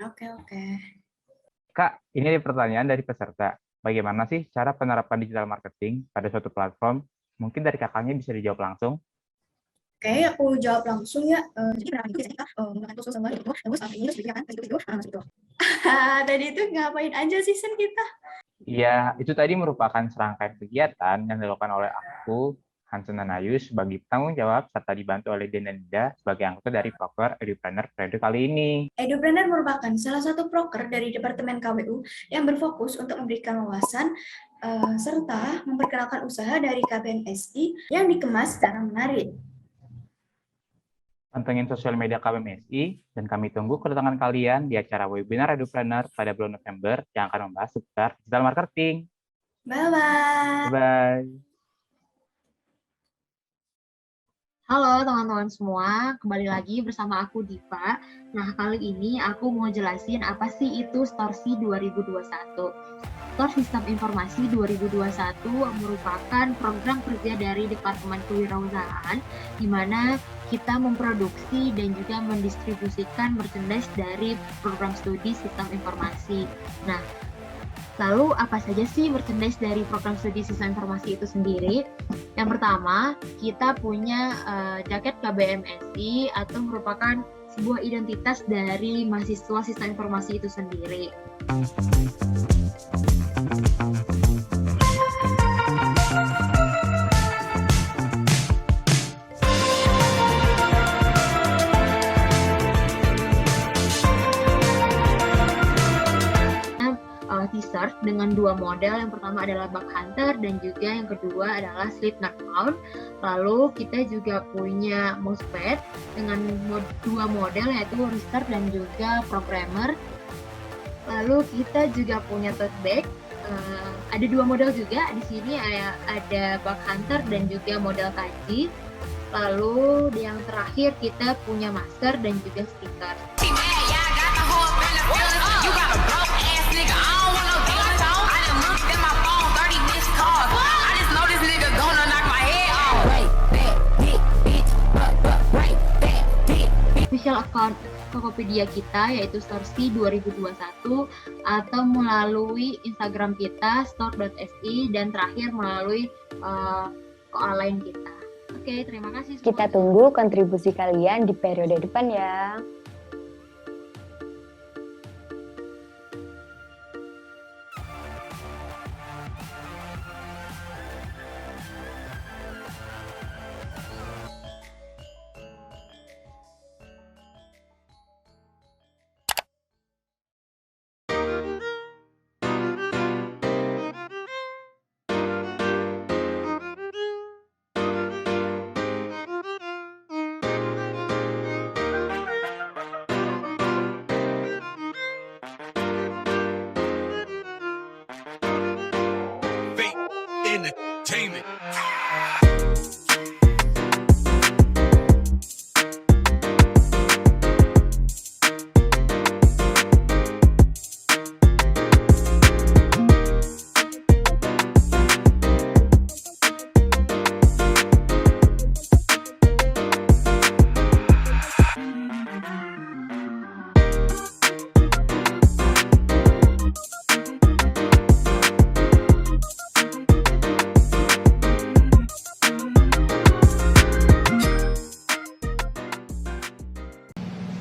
Oke. Kak, ini ada pertanyaan dari peserta. Bagaimana sih cara penerapan digital marketing pada suatu platform? Mungkin dari kakaknya bisa dijawab langsung. Oke, aku jawab langsung ya. Jadi penerapan itu biasanya kita menggunakan tools sama itu, terus ini sebenarnya kan itu. Tadi itu ngapain aja sih Sen kita? Iya, itu tadi merupakan serangkaian kegiatan yang dilakukan oleh aku, Hansen dan Ayu, sebagai tanggung jawab serta dibantu oleh Den dan Nida sebagai anggota dari Proker Edupreneur periode kali ini. Edupreneur merupakan salah satu proker dari Departemen KWU yang berfokus untuk memberikan wawasan serta memperkenalkan usaha dari KBMSI yang dikemas secara menarik. Pantengin sosial media KBMSI, dan kami tunggu kedatangan kalian di acara webinar Edupreneur pada bulan November yang akan membahas seputar digital marketing. Bye-bye. Bye. Halo teman-teman semua, kembali lagi bersama aku Diva. Nah, kali ini aku mau jelasin apa sih itu Storsi 2021. Store Sistem Informasi 2021 merupakan program kerja dari Departemen Kewirausahaan di mana kita memproduksi dan juga mendistribusikan merchandise dari program studi Sistem Informasi. Nah, Lalu apa saja sih merchandise dari program studi Sistem Informasi itu sendiri? Yang pertama, kita punya jaket KBMSI atau merupakan sebuah identitas dari mahasiswa Sistem Informasi itu sendiri. T-shirt dengan dua model, yang pertama adalah Bug Hunter dan juga yang kedua adalah Slipknot Clown. Lalu kita juga punya mousepad dengan dua model, yaitu Rooster dan juga Programmer. Lalu kita juga punya tote bag, ada dua model juga di sini, ada Bug Hunter dan juga model Kaji. Lalu yang terakhir kita punya masker dan juga stiker. Official account Tokopedia kita yaitu Storsi 2021 atau melalui Instagram kita store.si dan terakhir melalui Koalain kita. Oke, terima kasih semua. Kita tunggu kontribusi kalian di periode depan ya. Entertainment.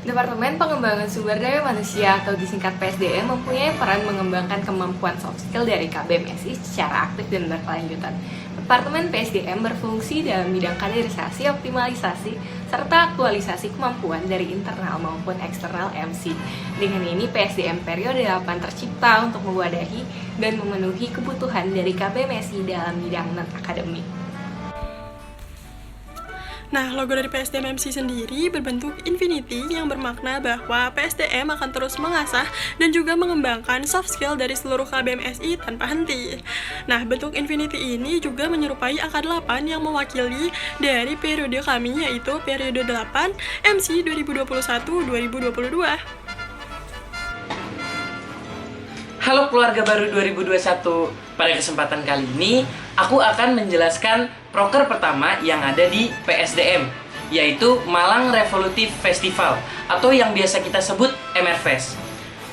Departemen Pengembangan Sumber Daya Manusia atau disingkat PSDM mempunyai peran mengembangkan kemampuan soft skill dari KBMSI secara aktif dan berkelanjutan. Departemen PSDM berfungsi dalam bidang kaderisasi, optimalisasi, serta aktualisasi kemampuan dari internal maupun eksternal MC. Dengan ini PSDM periode 8 tercipta untuk mewadahi dan memenuhi kebutuhan dari KBMSI dalam bidang non-akademik. Nah, logo dari PSDM MC sendiri berbentuk infinity yang bermakna bahwa PSDM akan terus mengasah dan juga mengembangkan soft skill dari seluruh KBMSI tanpa henti. Nah, bentuk infinity ini juga menyerupai angka 8 yang mewakili dari periode kami, yaitu periode 8 MC 2021-2022. Halo keluarga baru 2021. Pada kesempatan kali ini, aku akan menjelaskan proker pertama yang ada di PSDM, yaitu Malang Revolutive Festival atau yang biasa kita sebut MRFest.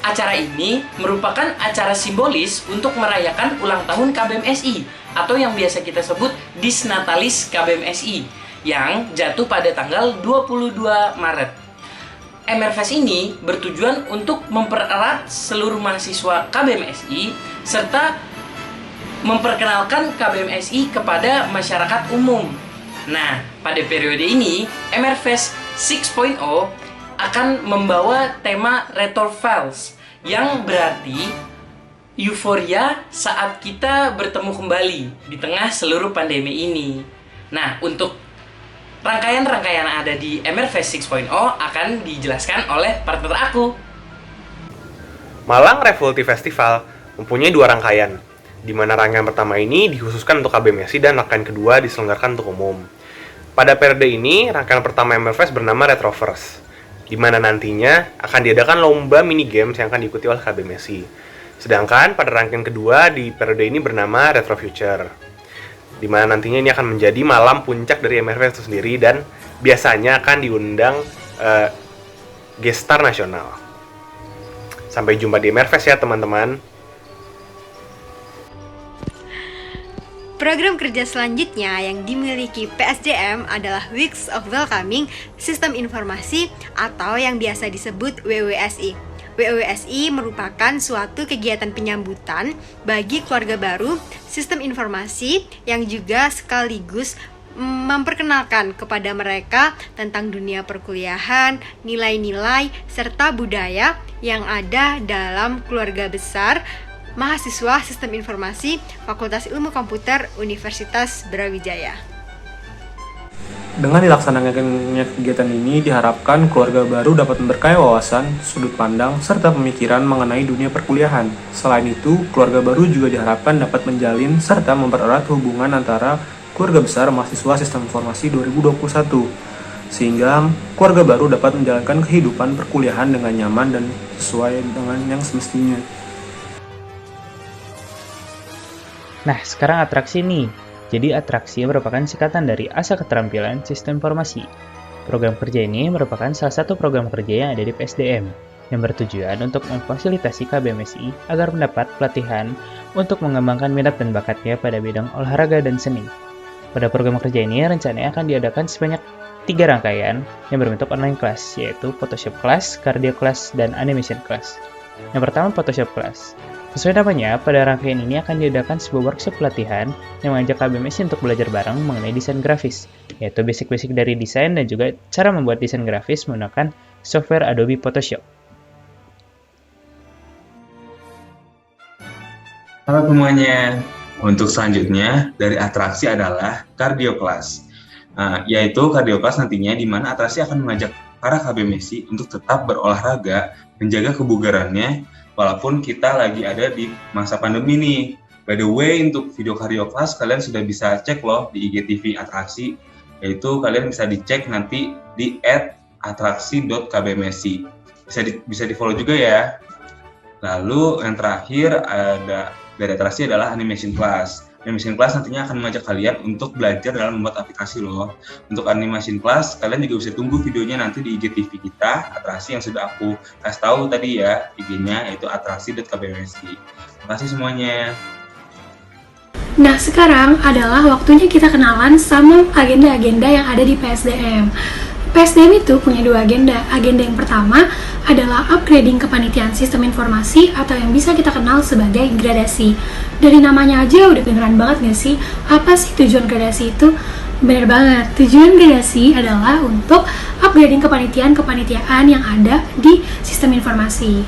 Acara ini merupakan acara simbolis untuk merayakan ulang tahun KBMSI atau yang biasa kita sebut Disnatalis KBMSI yang jatuh pada tanggal 22 Maret. MRFest ini bertujuan untuk mempererat seluruh mahasiswa KBMSI serta memperkenalkan KBMSI kepada masyarakat umum. Nah, pada periode ini, MRFest 6.0 akan membawa tema Retrofiles yang berarti euforia saat kita bertemu kembali di tengah seluruh pandemi ini. Nah, untuk rangkaian-rangkaian ada di MRFest 6.0 akan dijelaskan oleh partner aku. Malang Revolutive Festival mempunyai dua rangkaian, di mana rangkaian pertama ini dikhususkan untuk KBMSI dan rangkaian kedua diselenggarakan untuk umum. Pada periode ini, rangkaian pertama MRFest bernama Retroverse, di mana nantinya akan diadakan lomba mini games yang akan diikuti oleh KBMSI. Sedangkan pada rangkaian kedua di periode ini bernama Retro Future, di mana nantinya ini akan menjadi malam puncak dari MRFest itu sendiri dan biasanya akan diundang guest star nasional. Sampai jumpa di MRFest ya teman-teman. Program kerja selanjutnya yang dimiliki PSDM adalah Weeks of Welcoming Sistem Informasi atau yang biasa disebut WWSI. WWSI merupakan suatu kegiatan penyambutan bagi keluarga baru sistem informasi yang juga sekaligus memperkenalkan kepada mereka tentang dunia perkuliahan, nilai-nilai, serta budaya yang ada dalam keluarga besar mahasiswa Sistem Informasi Fakultas Ilmu Komputer Universitas Brawijaya. Dengan dilaksanakannya kegiatan ini diharapkan keluarga baru dapat memberkaya wawasan, sudut pandang, serta pemikiran mengenai dunia perkuliahan. Selain itu, keluarga baru juga diharapkan dapat menjalin serta mempererat hubungan antara keluarga besar mahasiswa Sistem Informasi 2021, sehingga keluarga baru dapat menjalankan kehidupan perkuliahan dengan nyaman dan sesuai dengan yang semestinya. Nah, sekarang atraksi nih. Jadi atraksi merupakan singkatan dari Asa Keterampilan Sistem Informasi. Program kerja ini merupakan salah satu program kerja yang ada di PSDM, yang bertujuan untuk memfasilitasi KBMSI agar mendapat pelatihan untuk mengembangkan minat dan bakatnya pada bidang olahraga dan seni. Pada program kerja ini, rencananya akan diadakan sebanyak 3 rangkaian yang berbentuk online class, yaitu Photoshop class, Cardio class, dan Animation class. Yang pertama, Photoshop class. Sesuai namanya, pada rangkaian ini akan diadakan sebuah workshop pelatihan yang mengajak KBMSI untuk belajar bareng mengenai desain grafis, yaitu basic-basic dari desain dan juga cara membuat desain grafis menggunakan software Adobe Photoshop. Halo semuanya, untuk selanjutnya dari atraksi adalah Cardio Class, yaitu Cardio Class nantinya di mana atraksi akan mengajak para KBMSI untuk tetap berolahraga, menjaga kebugarannya, walaupun kita lagi ada di masa pandemi nih. By the way, untuk video Cardio Class kalian sudah bisa cek loh di IGTV Atraksi, yaitu kalian bisa dicek nanti di @atraksi.kbmsi. Bisa di follow juga ya. Lalu yang terakhir ada dari Atraksi adalah Animation Class. Animation Class nantinya akan mengajak kalian untuk belajar dalam membuat aplikasi loh. Untuk Animation Class, kalian juga bisa tunggu videonya nanti di IGTV kita, Atraksi yang sudah aku kasih tahu tadi ya, IG-nya yaitu atraksi.kbmsi. Terima kasih semuanya. Nah, sekarang adalah waktunya kita kenalan sama agenda-agenda yang ada di PSDM. PSDM itu punya 2 agenda. Agenda yang pertama adalah upgrading kepanitiaan sistem informasi atau yang bisa kita kenal sebagai gradasi. Dari namanya aja udah kedengeran banget gak sih? Apa sih tujuan gradasi itu? Bener banget, tujuan gradasi adalah untuk upgrading kepanitiaan yang ada di sistem informasi.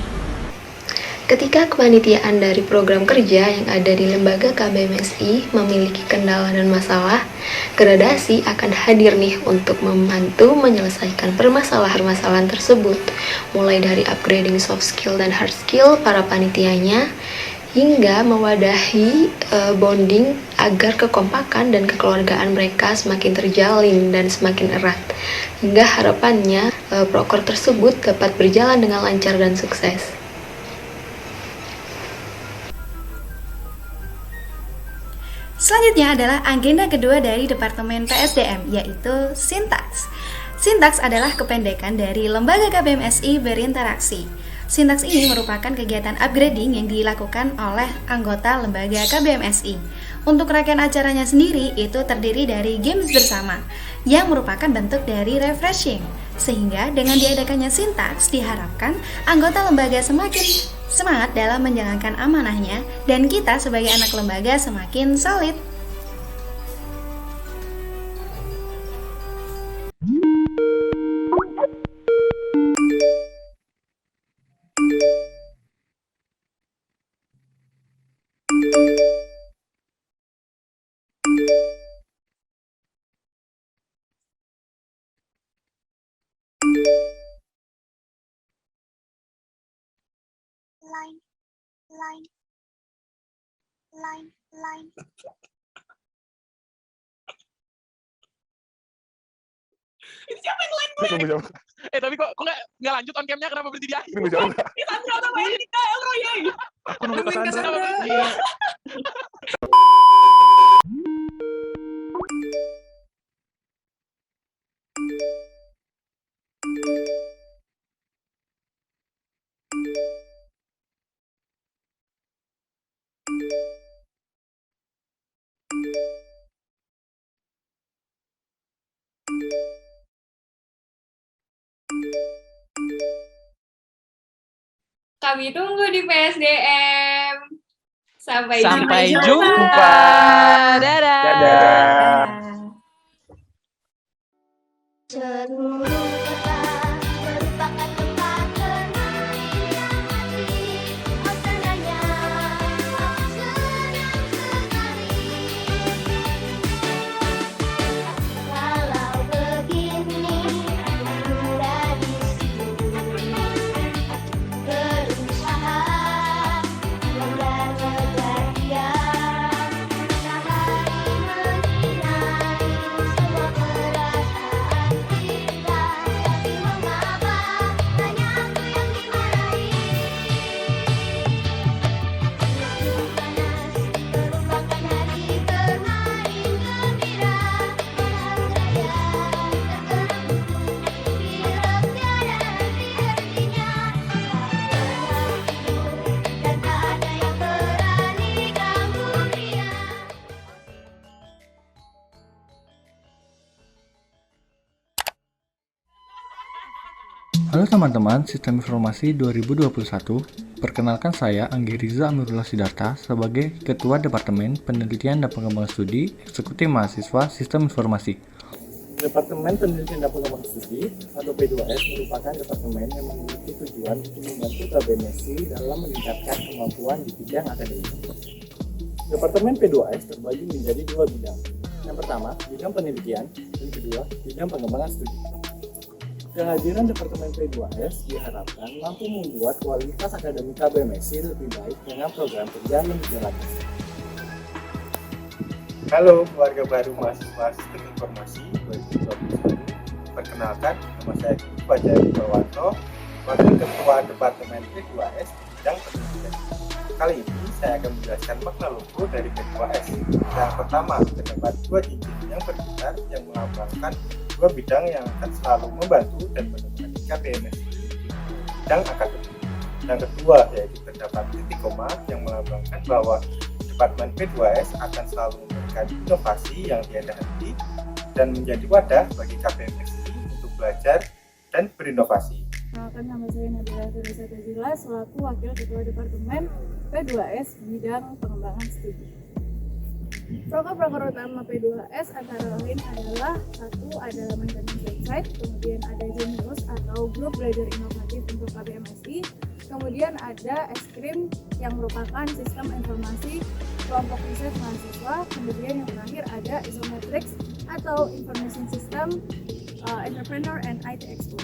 Ketika kepanitiaan dari program kerja yang ada di lembaga KBMSI memiliki kendala dan masalah, gradasi akan hadir nih untuk membantu menyelesaikan permasalahan-permasalahan tersebut, mulai dari upgrading soft skill dan hard skill para panitianya, hingga mewadahi bonding agar kekompakan dan kekeluargaan mereka semakin terjalin dan semakin erat, hingga harapannya proker tersebut dapat berjalan dengan lancar dan sukses. Selanjutnya adalah agenda kedua dari Departemen PSDM, yaitu Sintaks. Sintaks adalah kependekan dari Lembaga KBMSI Berinteraksi. Sintaks ini merupakan kegiatan upgrading yang dilakukan oleh anggota lembaga KBMSI. Untuk rangkaian acaranya sendiri itu terdiri dari games bersama, yang merupakan bentuk dari refreshing. Sehingga dengan diadakannya Sintaks diharapkan anggota lembaga semakin semangat dalam menjalankan amanahnya dan kita sebagai anak lembaga semakin solid. Line. Ini siapa yang line gue? Tapi kok nggak lanjut on cam-nya, kenapa berhenti di akhir? Ini Sandra sama Erika, Elro ya. Aku nunggu Sandra. Line. Kami tunggu di PSDM. Sampai jumpa. Dadah. Dadah. Halo teman-teman, Sistem Informasi 2021. Perkenalkan saya Anggi Riza Amirullah Sidarta sebagai Ketua Departemen Penelitian dan Pengembangan Studi Eksekutif Mahasiswa Sistem Informasi. Departemen Penelitian dan Pengembangan Studi atau P2S merupakan departemen yang memiliki tujuan untuk membantu KBMSI dalam meningkatkan kemampuan di bidang akademik. Departemen P2S terbagi menjadi dua bidang. Yang pertama, bidang penelitian, dan kedua, bidang pengembangan studi. Kehadiran Departemen P2S diharapkan mampu membuat kualitas akademik KBMSI lebih baik dengan program kerja yang dijalankan. Halo keluarga baru mahasiswa Sistem Informasi 2021. Perkenalkan, nama saya Fajari Purwanto, Wakil Ketua Departemen P2S bidang penelitian. Kali ini saya akan menjelaskan makna logo dari P2S. Yang pertama, terdapat dua cincin yang berputar yang melambangkan dua bidang yang akan selalu membantu dan menemani KBMSI bidang akademik. Yang kedua, yaitu terdapat titik koma yang melambangkan bahwa Departemen P2S akan selalu memberikan inovasi yang tiada henti dan menjadi wadah bagi KBMSI untuk belajar dan berinovasi. Nama saya Nabila Teresa Tazila selaku Wakil Ketua Departemen P2S bidang pengembangan studi. Proker-proker utama P2S antara lain adalah satu ada maintenance website, kemudian ada Genius atau grup belajar inovatif untuk KBMSI, kemudian ada Eskrim yang merupakan sistem informasi kelompok riset mahasiswa, kemudian yang terakhir ada Isometrics atau Information System Entrepreneur and IT Expo.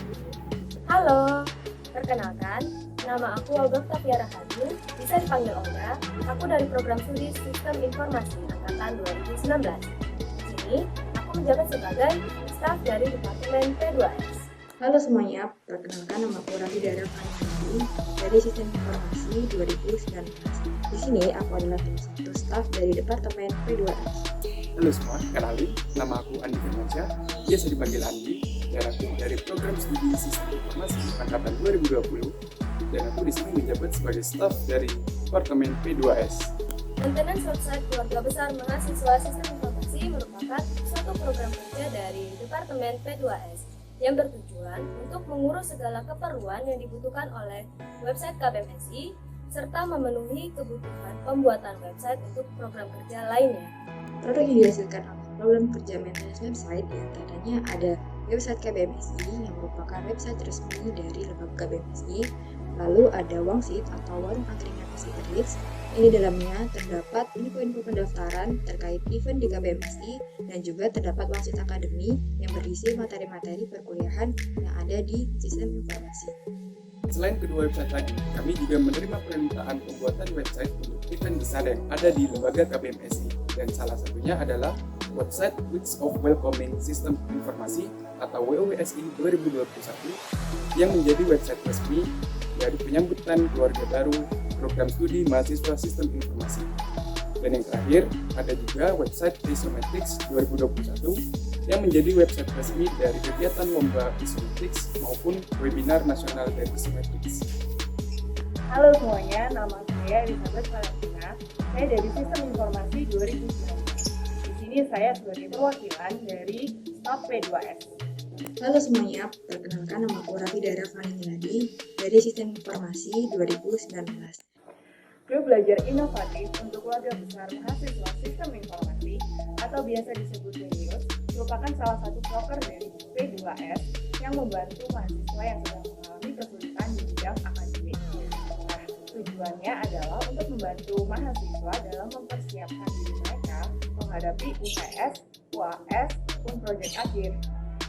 Halo, perkenalkan, nama aku Olga Tafiara Hadi, bisa dipanggil Olga. Aku dari program studi Sistem Informasi angkatan 2019. Di sini, aku menjabat sebagai staf dari Departemen P2S. Halo semuanya, perkenalkan nama aku Rafidara Fahmi dari Sistem Informasi 2019. Di sini aku adalah salah satu staf dari Departemen P2S. Halo semua, kenalin, nama aku Andi Firmansyah, biasa dipanggil Andi, dan aku dari program studi Sistem Informasi angkatan 2020, dan aku di sini menjabat sebagai staf dari Departemen P2S. Maintenance website keluarga besar mahasiswa Sistem Informasi merupakan suatu program kerja dari Departemen P2S yang bertujuan untuk mengurus segala keperluan yang dibutuhkan oleh website KBMSI serta memenuhi kebutuhan pembuatan website untuk program kerja lainnya. Produk yang dihasilkan oleh program kerja maintenance website diantaranya ada website KBMSI yang merupakan website resmi dari lembaga KBMSI, lalu ada Wangsit atau Warung Angkringan Earth. Ini di dalamnya terdapat info-info pendaftaran terkait event di KBMSI dan juga terdapat Wangsit Academy yang berisi materi-materi perkuliahan yang ada di sistem informasi. Selain kedua website tadi, kami juga menerima permintaan pembuatan website untuk event besar yang ada di lembaga KBMSI, dan salah satunya adalah website Weeks of Welcoming System Informasi atau WOWSI 2021 yang menjadi website resmi dari penyambutan keluarga baru program studi mahasiswa Sistem Informasi. Dan yang terakhir, ada juga website Isometrics 2021 yang menjadi website resmi dari kegiatan lomba Isometrics maupun webinar nasional dari Isometrics. Halo semuanya, nama saya Elizabeth Valentina. Saya dari Sistem Informasi 2019. Di sini saya sebagai perwakilan dari staf P2S. Halo semuanya, perkenalkan nama aku Raffi Dara Faningiladi dari Sistem Informasi 2019. Grup belajar inovatif untuk keluarga besar mahasiswa Sistem Informasi atau biasa disebut GEIOS merupakan salah satu proker dari P2S yang membantu mahasiswa yang sedang mengalami kesulitan di bidang akademik. Nah, tujuannya adalah untuk membantu mahasiswa dalam mempersiapkan diri mereka menghadapi UTS, UAS, maupun proyek akhir.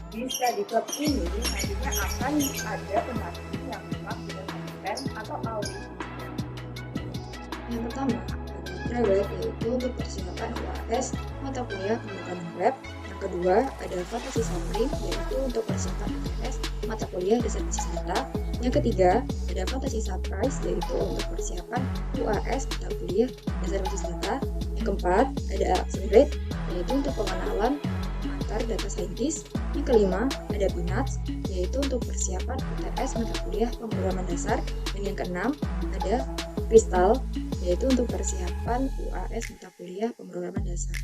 Di study club ini nantinya akan ada pemateri yang memang sudah kompeten atau audit. Yang pertama, ada web yaitu untuk persiapan UAS mata kuliah pembukaan web. Yang kedua, ada Fata Siswa Print yaitu untuk persiapan UTS mata kuliah dasar bisnis data. Yang ketiga, ada Fata Siswa Price yaitu untuk persiapan UAS mata kuliah dasar bisnis data. Yang keempat, ada Accelerate yaitu untuk pengenalan antar data scientist. Yang kelima, ada Peanuts yaitu untuk persiapan UTS mata kuliah pemrograman dasar. Dan yang keenam, ada Crystal yaitu untuk persiapan UAS mata kuliah pemrograman dasar.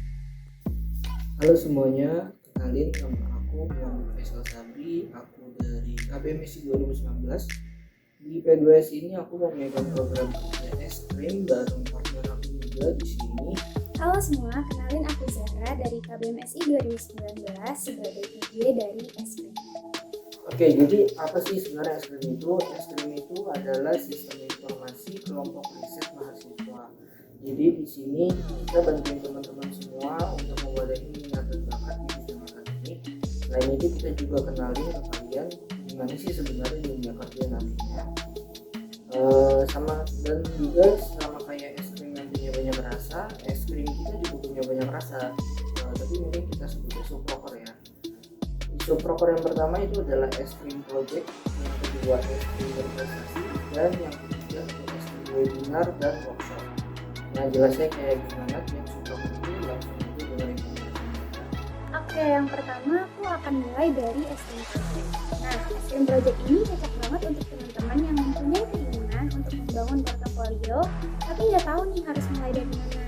Halo semuanya, kenalin nama aku Muhammad Faisal Sabri, aku dari KBMSI 2019. Di P2S ini aku mau memegang program kerja Eskrim bareng partner aku juga di sini. Halo semua, kenalin aku Zahra dari KBMSI 2019 sebagai PJ dari Eskrim. Oke, jadi apa sih sebenarnya Eskrim itu? Eskrim itu adalah sistem informasi kelompok riset mahasiswa. Jadi di sini kita bantuin teman-teman semua untuk mewadahi minat dan bakat di bidang akademik. Selain itu kita juga kenalin ke kalian gimana sih sebenarnya dunia kerja nantinya. Dan juga sama kayak Eskrim yang punya banyak rasa, Eskrim kita juga punya banyak rasa. Tapi mungkin kita sebutnya subproker ya. Subproker yang pertama itu adalah Eskrim Project, yang kedua Eskrim Berprestasi, dan yang ketiga Eskrim Webinar dan Workshop. Nah, jelasnya kayak gimana yang subproker itu langsung aja dengerin. Oke, yang pertama aku akan mulai dari Eskrim Project. Nah, Eskrim Project ini cocok banget untuk teman-teman yang mempunyai keinginan untuk membangun portofolio, tapi nggak tahu nih harus mulai dari mana.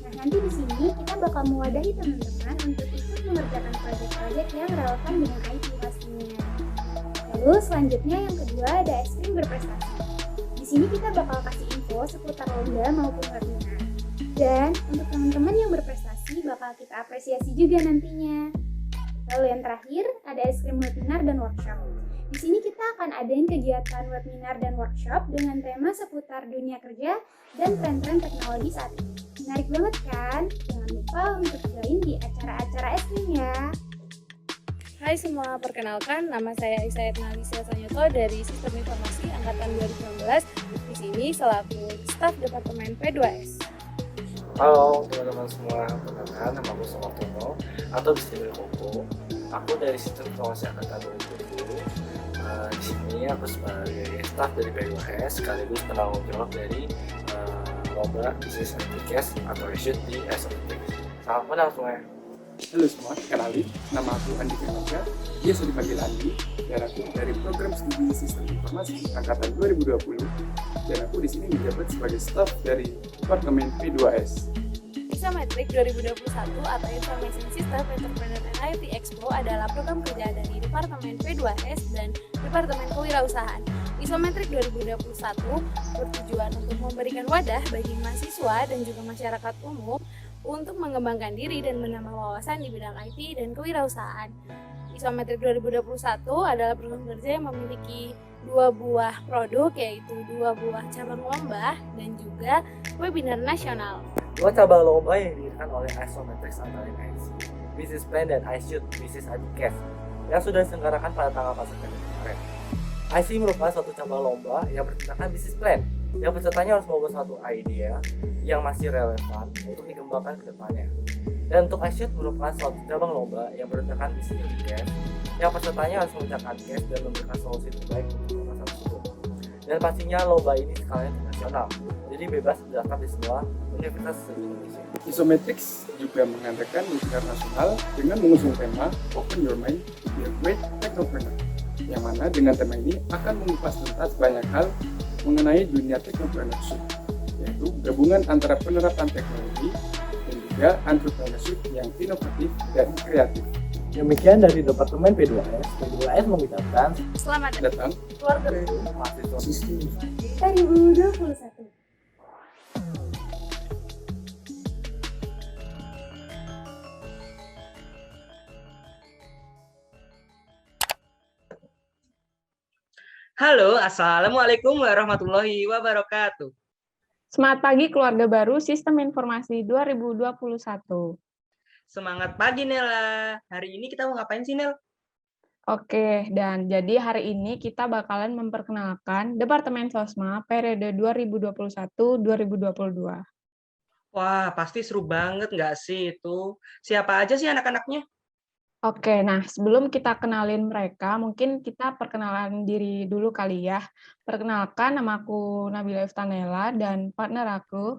Nah, nanti di sini kita bakal mewadahi teman-teman untuk ikut mengerjakan proyek-proyek yang relevan dengan IT pastinya. Lalu selanjutnya yang kedua ada Eskrim Berprestasi. Di sini kita bakal kasih info seputar lomba maupun webinar. Dan untuk teman-teman yang berprestasi bakal kita apresiasi juga nantinya. Lalu yang terakhir ada Eskrim Webinar dan Workshop. Di sini kita akan adain kegiatan webinar dan workshop dengan tema seputar dunia kerja dan tren-tren teknologi saat ini. Menarik banget kan? Jangan lupa untuk join di acara-acara Eskrim ya. Hai semua, perkenalkan nama saya Isayat Nalisia Sanyoto dari Sistem Informasi Angkatan 2019. Di sini selaku staf Departemen P2S. Halo teman-teman semua, perkenalkan nama aku Somartono atau bisa dipanggil Koko. Aku dari Sistem Informasi Angkatan 2020. Di sini aku sebagai staf dari P2S sekaligus penanggung jawab dari lomba bisnis Antikes atau shoot di Isometrics. Salam kenal semuanya. Halo semua, kenalin, nama aku Andi Firmansyah, biasa dipanggil Andi, dan aku dari program studi Sistem Informasi Angkatan 2020, dan aku di sini menjabat sebagai staf dari Departemen P2S. Isometric 2021 atau Information System Entrepreneur and IT Expo adalah program kerja dari Departemen P2S dan Departemen Kewirausahaan. Isometric 2021 bertujuan untuk memberikan wadah bagi mahasiswa dan juga masyarakat umum untuk mengembangkan diri dan menambah wawasan di bidang IT dan kewirausahaan. Isometric 2021 adalah program kerja yang memiliki 2 buah produk, yaitu 2 buah cabang lomba dan juga webinar nasional. 2 cabang lomba yang didirikan oleh Isometrics antara lain Business Plan dan iShoot Business Antikes yang sudah diselenggarakan pada tanggal 4 September kemarin. IC merupakan suatu cabang lomba yang bertemakan Business Plan, yang pesertanya harus membuat suatu idea yang masih relevan untuk dikembangkan ke depannya. Dan untuk iShoot merupakan suatu cabang lomba yang bertemakan Business Antikes, yang pesertanya harus mengerjakan case dan memberikan solusi terbaik untuk masalah tersebut. Dan pastinya lomba ini skalanya internasional, jadi bebas dilakukan di semua universitas di Indonesia. Isometrics juga mengadakan webinar nasional dengan mengusung tema Open Your Mind to be a Great Technopreneur, yang mana dengan tema ini akan mengupas tuntas banyak hal mengenai dunia technopreneurship, yaitu gabungan antara penerapan teknologi dan juga entrepreneurship yang inovatif dan kreatif. Demikian dari Departemen P2S. P2S mengucapkan Selamat datang keluarga mahasiswa Sistem 2021. Halo, Assalamualaikum warahmatullahi wabarakatuh. Semangat pagi keluarga baru Sistem Informasi 2021. Semangat pagi, Nela. Hari ini kita mau ngapain sih, Nel? Oke, dan jadi hari ini kita bakalan memperkenalkan Departemen Sosma periode 2021-2022. Wah, pasti seru banget nggak sih itu? Siapa aja sih anak-anaknya? Oke, nah sebelum kita kenalin mereka, mungkin kita perkenalan diri dulu kali ya. Perkenalkan, nama aku Nabila Iftanela dan partner aku.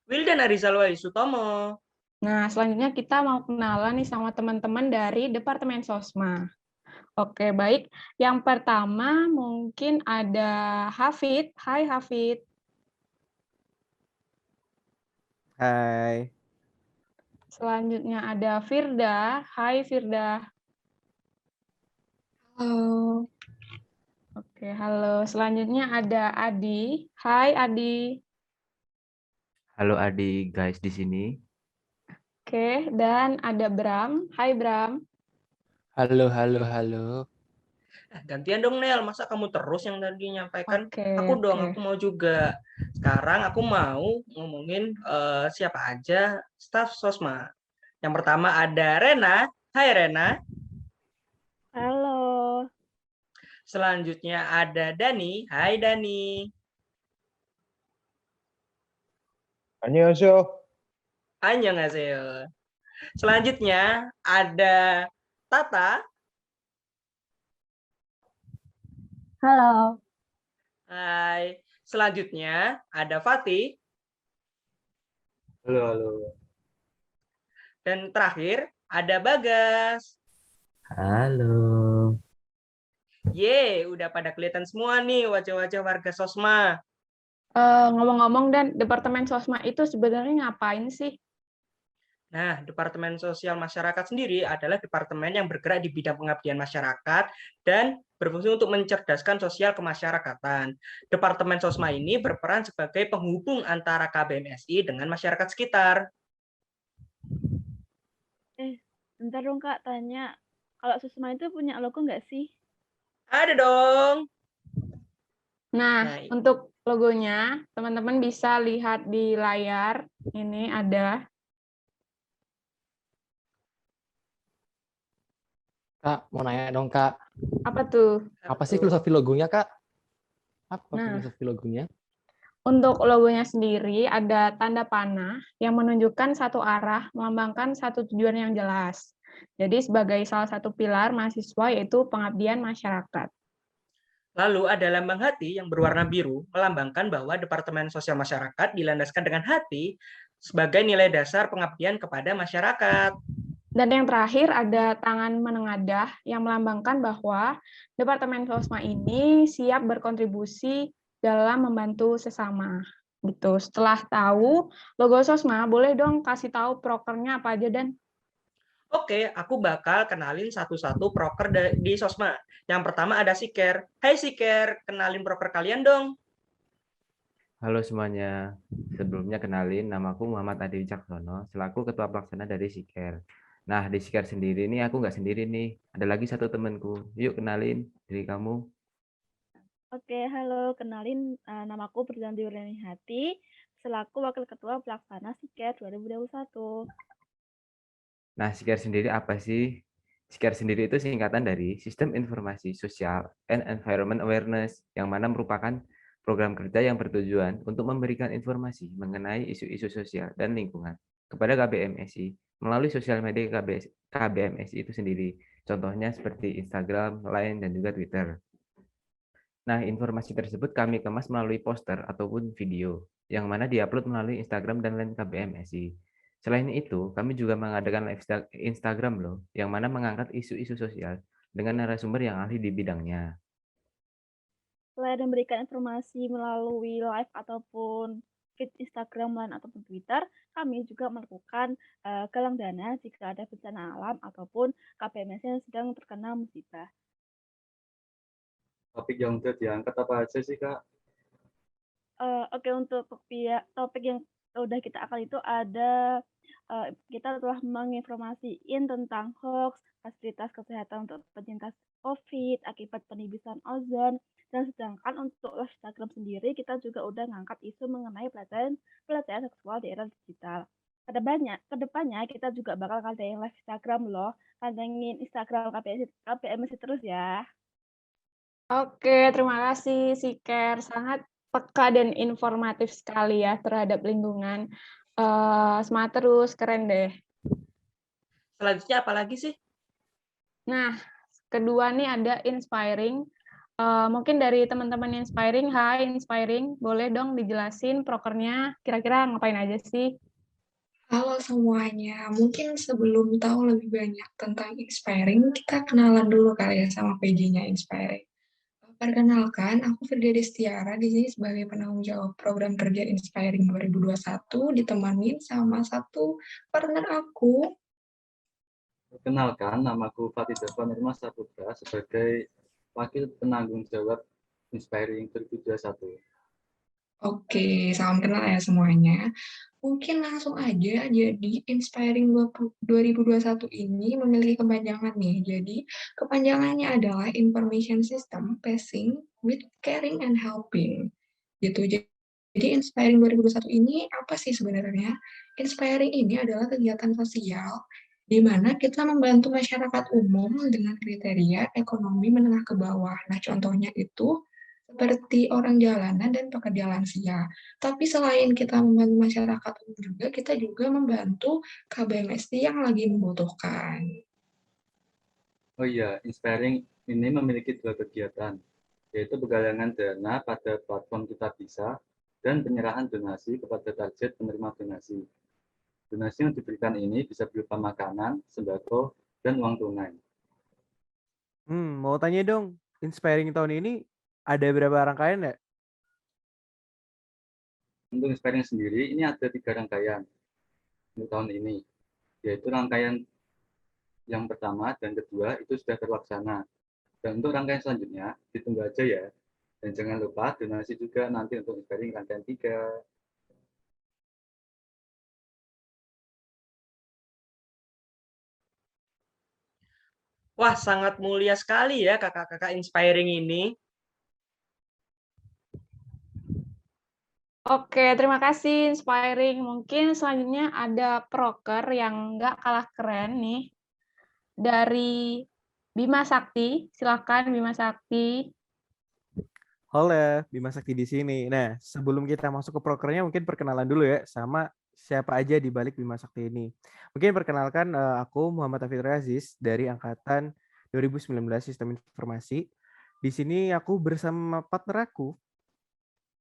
Wildan Arizal Wahyu Sutomo. Nah, selanjutnya kita mau kenalan nih sama teman-teman dari Departemen Sosma. Oke, baik. Yang pertama mungkin ada Hafid. Hai Hafid. Hai. Selanjutnya ada Firda. Hai Firda. Halo. Oke, halo. Selanjutnya ada Adi. Hai Adi. Halo Adi, guys di sini. Oke, dan ada Bram. Hai Bram. Halo, halo, halo. Gantian dong, Nel. Masa kamu terus yang tadi nyampaikan? Oke, Aku dong, oke. aku mau juga. Sekarang aku mau ngomongin siapa aja staf Sosma. Yang pertama ada Rena. Hai Rena. Halo. Selanjutnya ada Dani. Hai Dani. Annyeonghaseyo. Annyeonghaseyo. Selanjutnya ada Tata. Halo. Hai. Selanjutnya ada Fatih. Halo, halo. Dan terakhir ada Bagas. Halo. Udah pada kelihatan semua nih wajah-wajah warga Sosma. Ngomong-ngomong, dan Departemen Sosma itu sebenarnya ngapain sih? Nah, Departemen Sosial Masyarakat sendiri adalah departemen yang bergerak di bidang pengabdian masyarakat dan berfungsi untuk mencerdaskan sosial kemasyarakatan. Departemen Sosma ini berperan sebagai penghubung antara KBMSI dengan masyarakat sekitar. Bentar dong Kak, tanya. Kalau Susma itu punya logo nggak sih? Ada dong. Nah, untuk logonya, teman-teman bisa lihat di layar. Ini ada. Kak, mau nanya dong, Kak. Apa tuh? Apa sih filosofi logonya, Kak? Apa Nah. filosofi logonya? Untuk logonya sendiri ada tanda panah yang menunjukkan satu arah, melambangkan satu tujuan yang jelas. Jadi sebagai salah satu pilar mahasiswa yaitu pengabdian masyarakat. Lalu ada lambang hati yang berwarna biru, melambangkan bahwa Departemen Sosial Masyarakat dilandaskan dengan hati sebagai nilai dasar pengabdian kepada masyarakat. Dan yang terakhir ada tangan menengadah yang melambangkan bahwa Departemen Sosma ini siap berkontribusi dalam membantu sesama. Gitu. Setelah tahu logo Sosma, boleh dong kasih tahu prokernya apa aja, Dan? Oke, aku bakal kenalin satu-satu proker di Sosma. Yang pertama ada Siker. Hai Siker, kenalin proker kalian dong. Halo semuanya. Sebelumnya kenalin, namaku Muhammad Adi Wicaksono, selaku Ketua Pelaksana dari Siker. Nah, di Siker sendiri nih, aku nggak sendiri nih. Ada lagi satu temanku. Yuk kenalin diri kamu. Oke, halo. Kenalin, namaku Prisanti Wulandari Hati, selaku Wakil Ketua Pelaksana Siker 2021. Nah, Siker sendiri apa sih? Siker sendiri itu singkatan dari Sistem Informasi Sosial and Environment Awareness, yang mana merupakan program kerja yang bertujuan untuk memberikan informasi mengenai isu-isu sosial dan lingkungan kepada KBMSI melalui sosial media KBMSI itu sendiri. Contohnya seperti Instagram, Line, dan juga Twitter. Nah, informasi tersebut kami kemas melalui poster ataupun video, yang mana diupload melalui Instagram dan Line KBMSI. Selain itu, kami juga mengadakan live Instagram loh, yang mana mengangkat isu-isu sosial dengan narasumber yang ahli di bidangnya. Selain memberikan informasi melalui live ataupun feed Instagram, Line, ataupun Twitter, kami juga melakukan galang dana jika ada bencana alam ataupun KBMS yang sedang terkena musibah. Topik yang udah diangkat apa aja sih, Kak? Oke, untuk topik yang udah kita angkat itu ada kita telah menginformasiin tentang hoax, fasilitas kesehatan untuk penyintas COVID akibat penipisan ozon, dan sedangkan untuk live Instagram sendiri kita juga udah ngangkat isu mengenai pelecehan seksual di era digital. Kedepannya kita juga bakal ngadain live Instagram loh, pantengin Instagram KPMSI terus ya. Oke, terima kasih Siker. Sangat peka dan informatif sekali ya terhadap lingkungan. Semangat terus, keren deh. Selanjutnya apa lagi sih? Nah, kedua nih ada inspiring. Mungkin dari teman-teman inspiring, hai inspiring, boleh dong dijelasin prokernya kira-kira ngapain aja sih? Halo semuanya, mungkin sebelum tahu lebih banyak tentang Inspiring, kita kenalan dulu kali ya sama PJ-nya Inspiring. Perkenalkan, aku Firda Destiara di sini sebagai penanggung jawab program kerja Inspiring 2021, ditemani sama satu partner aku. Perkenalkan, namaku Fatih Dava Nurma Saputra sebagai wakil penanggung jawab Inspiring 2021. Oke, salam kenal ya semuanya. Mungkin langsung aja, jadi Inspiring 2021 ini memiliki kepanjangan nih. Jadi kepanjangannya adalah Information System Passing with Caring and Helping. Gitu. Jadi Inspiring 2021 ini apa sih sebenarnya? Inspiring ini adalah kegiatan sosial di mana kita membantu masyarakat umum dengan kriteria ekonomi menengah ke bawah. Nah, contohnya itu seperti orang jalanan dan pekerja lansia. Tapi selain kita membantu masyarakat umum juga, kita juga membantu KBMSI yang lagi membutuhkan. Oh iya, Inspiring ini memiliki dua kegiatan, yaitu penggalangan dana pada platform Kita Bisa dan penyerahan donasi kepada target penerima donasi. Donasi yang diberikan ini bisa berupa makanan, sembako, dan uang tunai. Mau tanya dong, Inspiring tahun ini ada berapa rangkaian ya? Untuk Inspiring sendiri, ini ada 3 rangkaian untuk tahun ini, yaitu rangkaian yang pertama dan kedua itu sudah terlaksana. Dan untuk rangkaian selanjutnya, ditunggu aja ya. Dan jangan lupa donasi juga nanti untuk Inspiring rangkaian 3. Wah, sangat mulia sekali ya kakak-kakak Inspiring ini. Oke, terima kasih Inspiring. Mungkin selanjutnya ada proker yang nggak kalah keren nih. Dari Bima Sakti, silakan Bima Sakti. Halo, Bima Sakti di sini. Nah, sebelum kita masuk ke prokernya, mungkin perkenalan dulu ya sama siapa aja di balik Bima Sakti ini. Mungkin perkenalkan aku Muhammad Hafidh Aziz dari angkatan 2019 Sistem Informasi. Di sini aku bersama partner aku.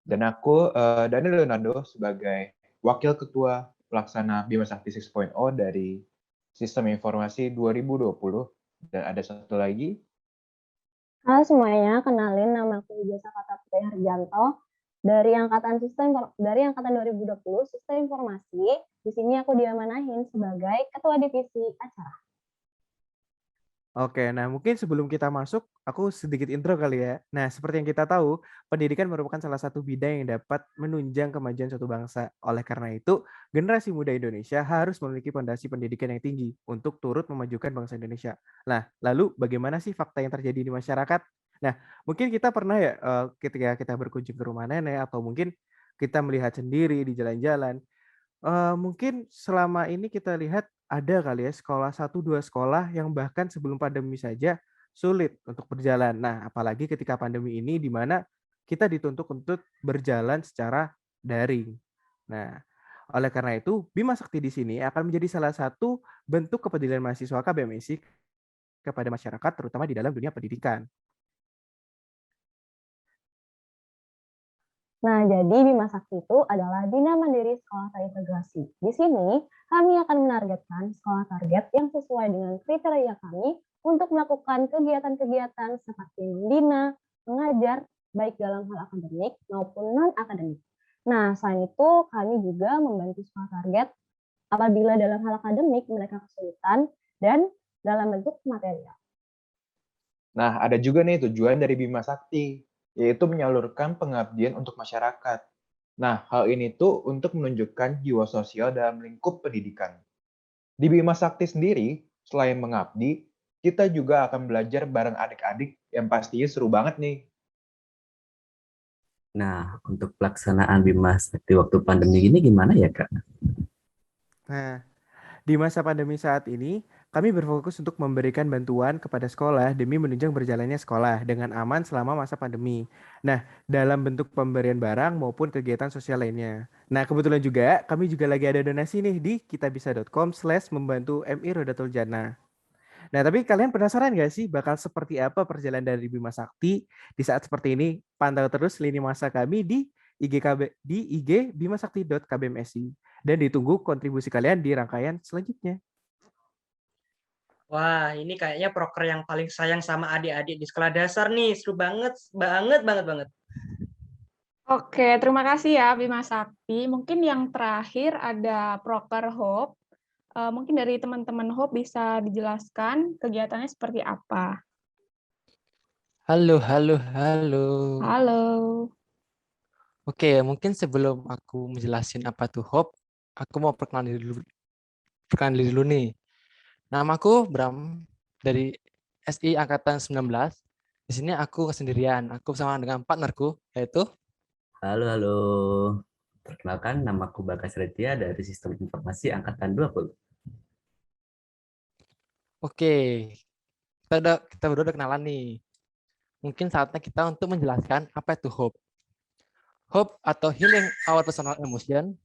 Dan aku Daniel Leonardo sebagai Wakil Ketua Pelaksana Bima Sakti 6.0 dari Sistem Informasi 2020. Dan ada satu lagi. Halo semuanya, kenalin nama aku Ijazah Kata Putri Harjanto dari angkatan 2020 Sistem Informasi. Di sini aku diamanahin sebagai Ketua Divisi Acara. Oke, nah mungkin sebelum kita masuk, aku sedikit intro kali ya. Nah, seperti yang kita tahu, pendidikan merupakan salah satu bidang yang dapat menunjang kemajuan suatu bangsa. Oleh karena itu, generasi muda Indonesia harus memiliki fondasi pendidikan yang tinggi untuk turut memajukan bangsa Indonesia. Nah, lalu bagaimana sih fakta yang terjadi di masyarakat? Nah, mungkin kita pernah ya ketika kita berkunjung ke rumah nenek atau mungkin kita melihat sendiri di jalan-jalan, mungkin selama ini kita lihat ada kali ya sekolah 1-2 sekolah yang bahkan sebelum pandemi saja sulit untuk berjalan. Nah, apalagi ketika pandemi ini di mana kita dituntut untuk berjalan secara daring. Nah, oleh karena itu Bima Sakti di sini akan menjadi salah satu bentuk kepedulian mahasiswa KBMSI kepada masyarakat terutama di dalam dunia pendidikan. Nah, jadi Bima Sakti itu adalah Bina Mandiri Sekolah Terintegrasi. Di sini, kami akan menargetkan sekolah target yang sesuai dengan kriteria kami untuk melakukan kegiatan-kegiatan seperti membina, mengajar, baik dalam hal akademik maupun non-akademik. Nah, selain itu kami juga membantu siswa target apabila dalam hal akademik mereka kesulitan dan dalam bentuk material. Nah, ada juga nih tujuan dari Bima Sakti, yaitu menyalurkan pengabdian untuk masyarakat. Nah, hal ini tuh untuk menunjukkan jiwa sosial dalam lingkup pendidikan. Di Bima Sakti sendiri, selain mengabdi, kita juga akan belajar bareng adik-adik yang pastinya seru banget nih. Nah, untuk pelaksanaan Bima Sakti waktu pandemi ini gimana ya, Kak? Nah, di masa pandemi saat ini, kami berfokus untuk memberikan bantuan kepada sekolah demi menunjang berjalannya sekolah dengan aman selama masa pandemi. Nah, dalam bentuk pemberian barang maupun kegiatan sosial lainnya. Nah, kebetulan juga kami juga lagi ada donasi nih di kitabisa.com/membantu MI Rodatul Jannah. Nah, tapi kalian penasaran nggak sih bakal seperti apa perjalanan dari Bima Sakti di saat seperti ini? Pantau terus lini masa kami di IG bimasakti.kbmsi dan ditunggu kontribusi kalian di rangkaian selanjutnya. Wah, ini kayaknya proker yang paling sayang sama adik-adik di sekolah dasar nih. Seru banget, banget. Oke, terima kasih ya Bima Sakti. Mungkin yang terakhir ada proker Hope. Mungkin dari teman-teman Hope bisa dijelaskan kegiatannya seperti apa. Halo. Halo. Oke, mungkin sebelum aku menjelasin apa tuh Hope, aku mau perkenalkan diri dulu nih. Namaku Bram dari SI Angkatan 19. Di sini aku sendirian. Aku bersama dengan partnerku, yaitu Halo. Perkenalkan, namaku Bagas Retia dari Sistem Informasi Angkatan 20. Oke, kita berdua udah kenalan nih. Mungkin saatnya kita untuk menjelaskan apa itu Hope. Hope atau Healing Our Personal Emotion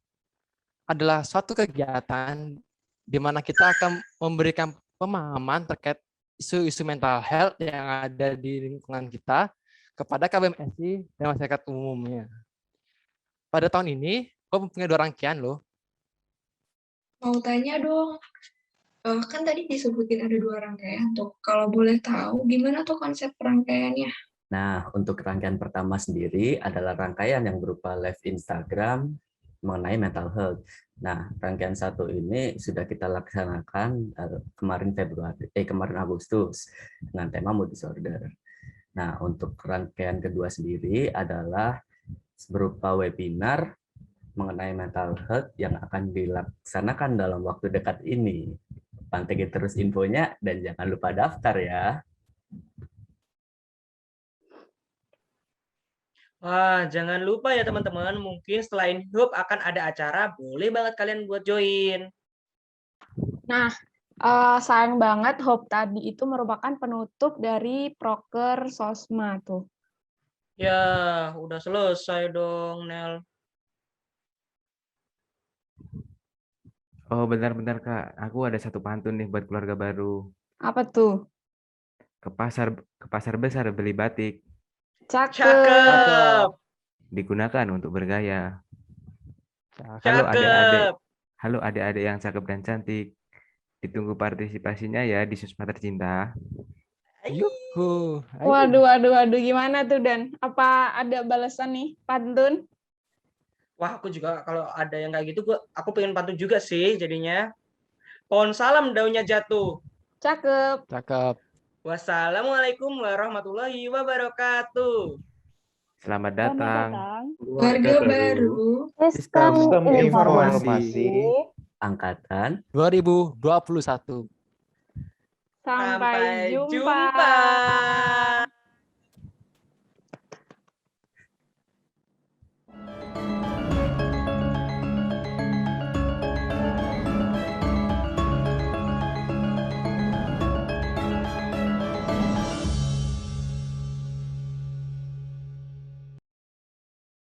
adalah suatu kegiatan di mana kita akan memberikan pemahaman terkait isu-isu mental health yang ada di lingkungan kita kepada KBMSI dan masyarakat umumnya. Pada tahun ini, Hope mempunyai 2 rangkaian loh. Mau tanya dong, kan tadi disebutin ada 2 rangkaian tuh. Kalau boleh tahu, gimana tuh konsep rangkaiannya? Nah, untuk rangkaian pertama sendiri adalah rangkaian yang berupa live Instagram mengenai mental health. Nah, rangkaian 1 ini sudah kita laksanakan kemarin Agustus dengan tema mood disorder. Nah, untuk rangkaian kedua sendiri adalah berupa webinar mengenai mental health yang akan dilaksanakan dalam waktu dekat ini. Pantengin terus infonya dan jangan lupa daftar ya. Wah, jangan lupa ya teman-teman, mungkin selain Hope akan ada acara, boleh banget kalian buat join. Nah, sayang banget Hope tadi itu merupakan penutup dari proker Sosma tuh. Ya, udah selesai dong, Nel. Oh, bentar Kak. Aku ada satu pantun nih buat keluarga baru. Apa tuh? Ke pasar besar beli batik. Cakep. Digunakan untuk bergaya. Cakep. Halo adik-adik yang cakep dan cantik. Ditunggu partisipasinya ya di Sosma Tercinta. Yuhu. Waduh, gimana tuh Dan? Apa ada balasan nih pantun? Wah, aku juga kalau ada yang kayak gitu, aku pengen pantun juga sih jadinya. Pohon salam daunnya jatuh. Cakep. Wassalamualaikum warahmatullahi wabarakatuh. Selamat datang. Warga baru. Sistem Informasi Angkatan 2021. Sampai jumpa.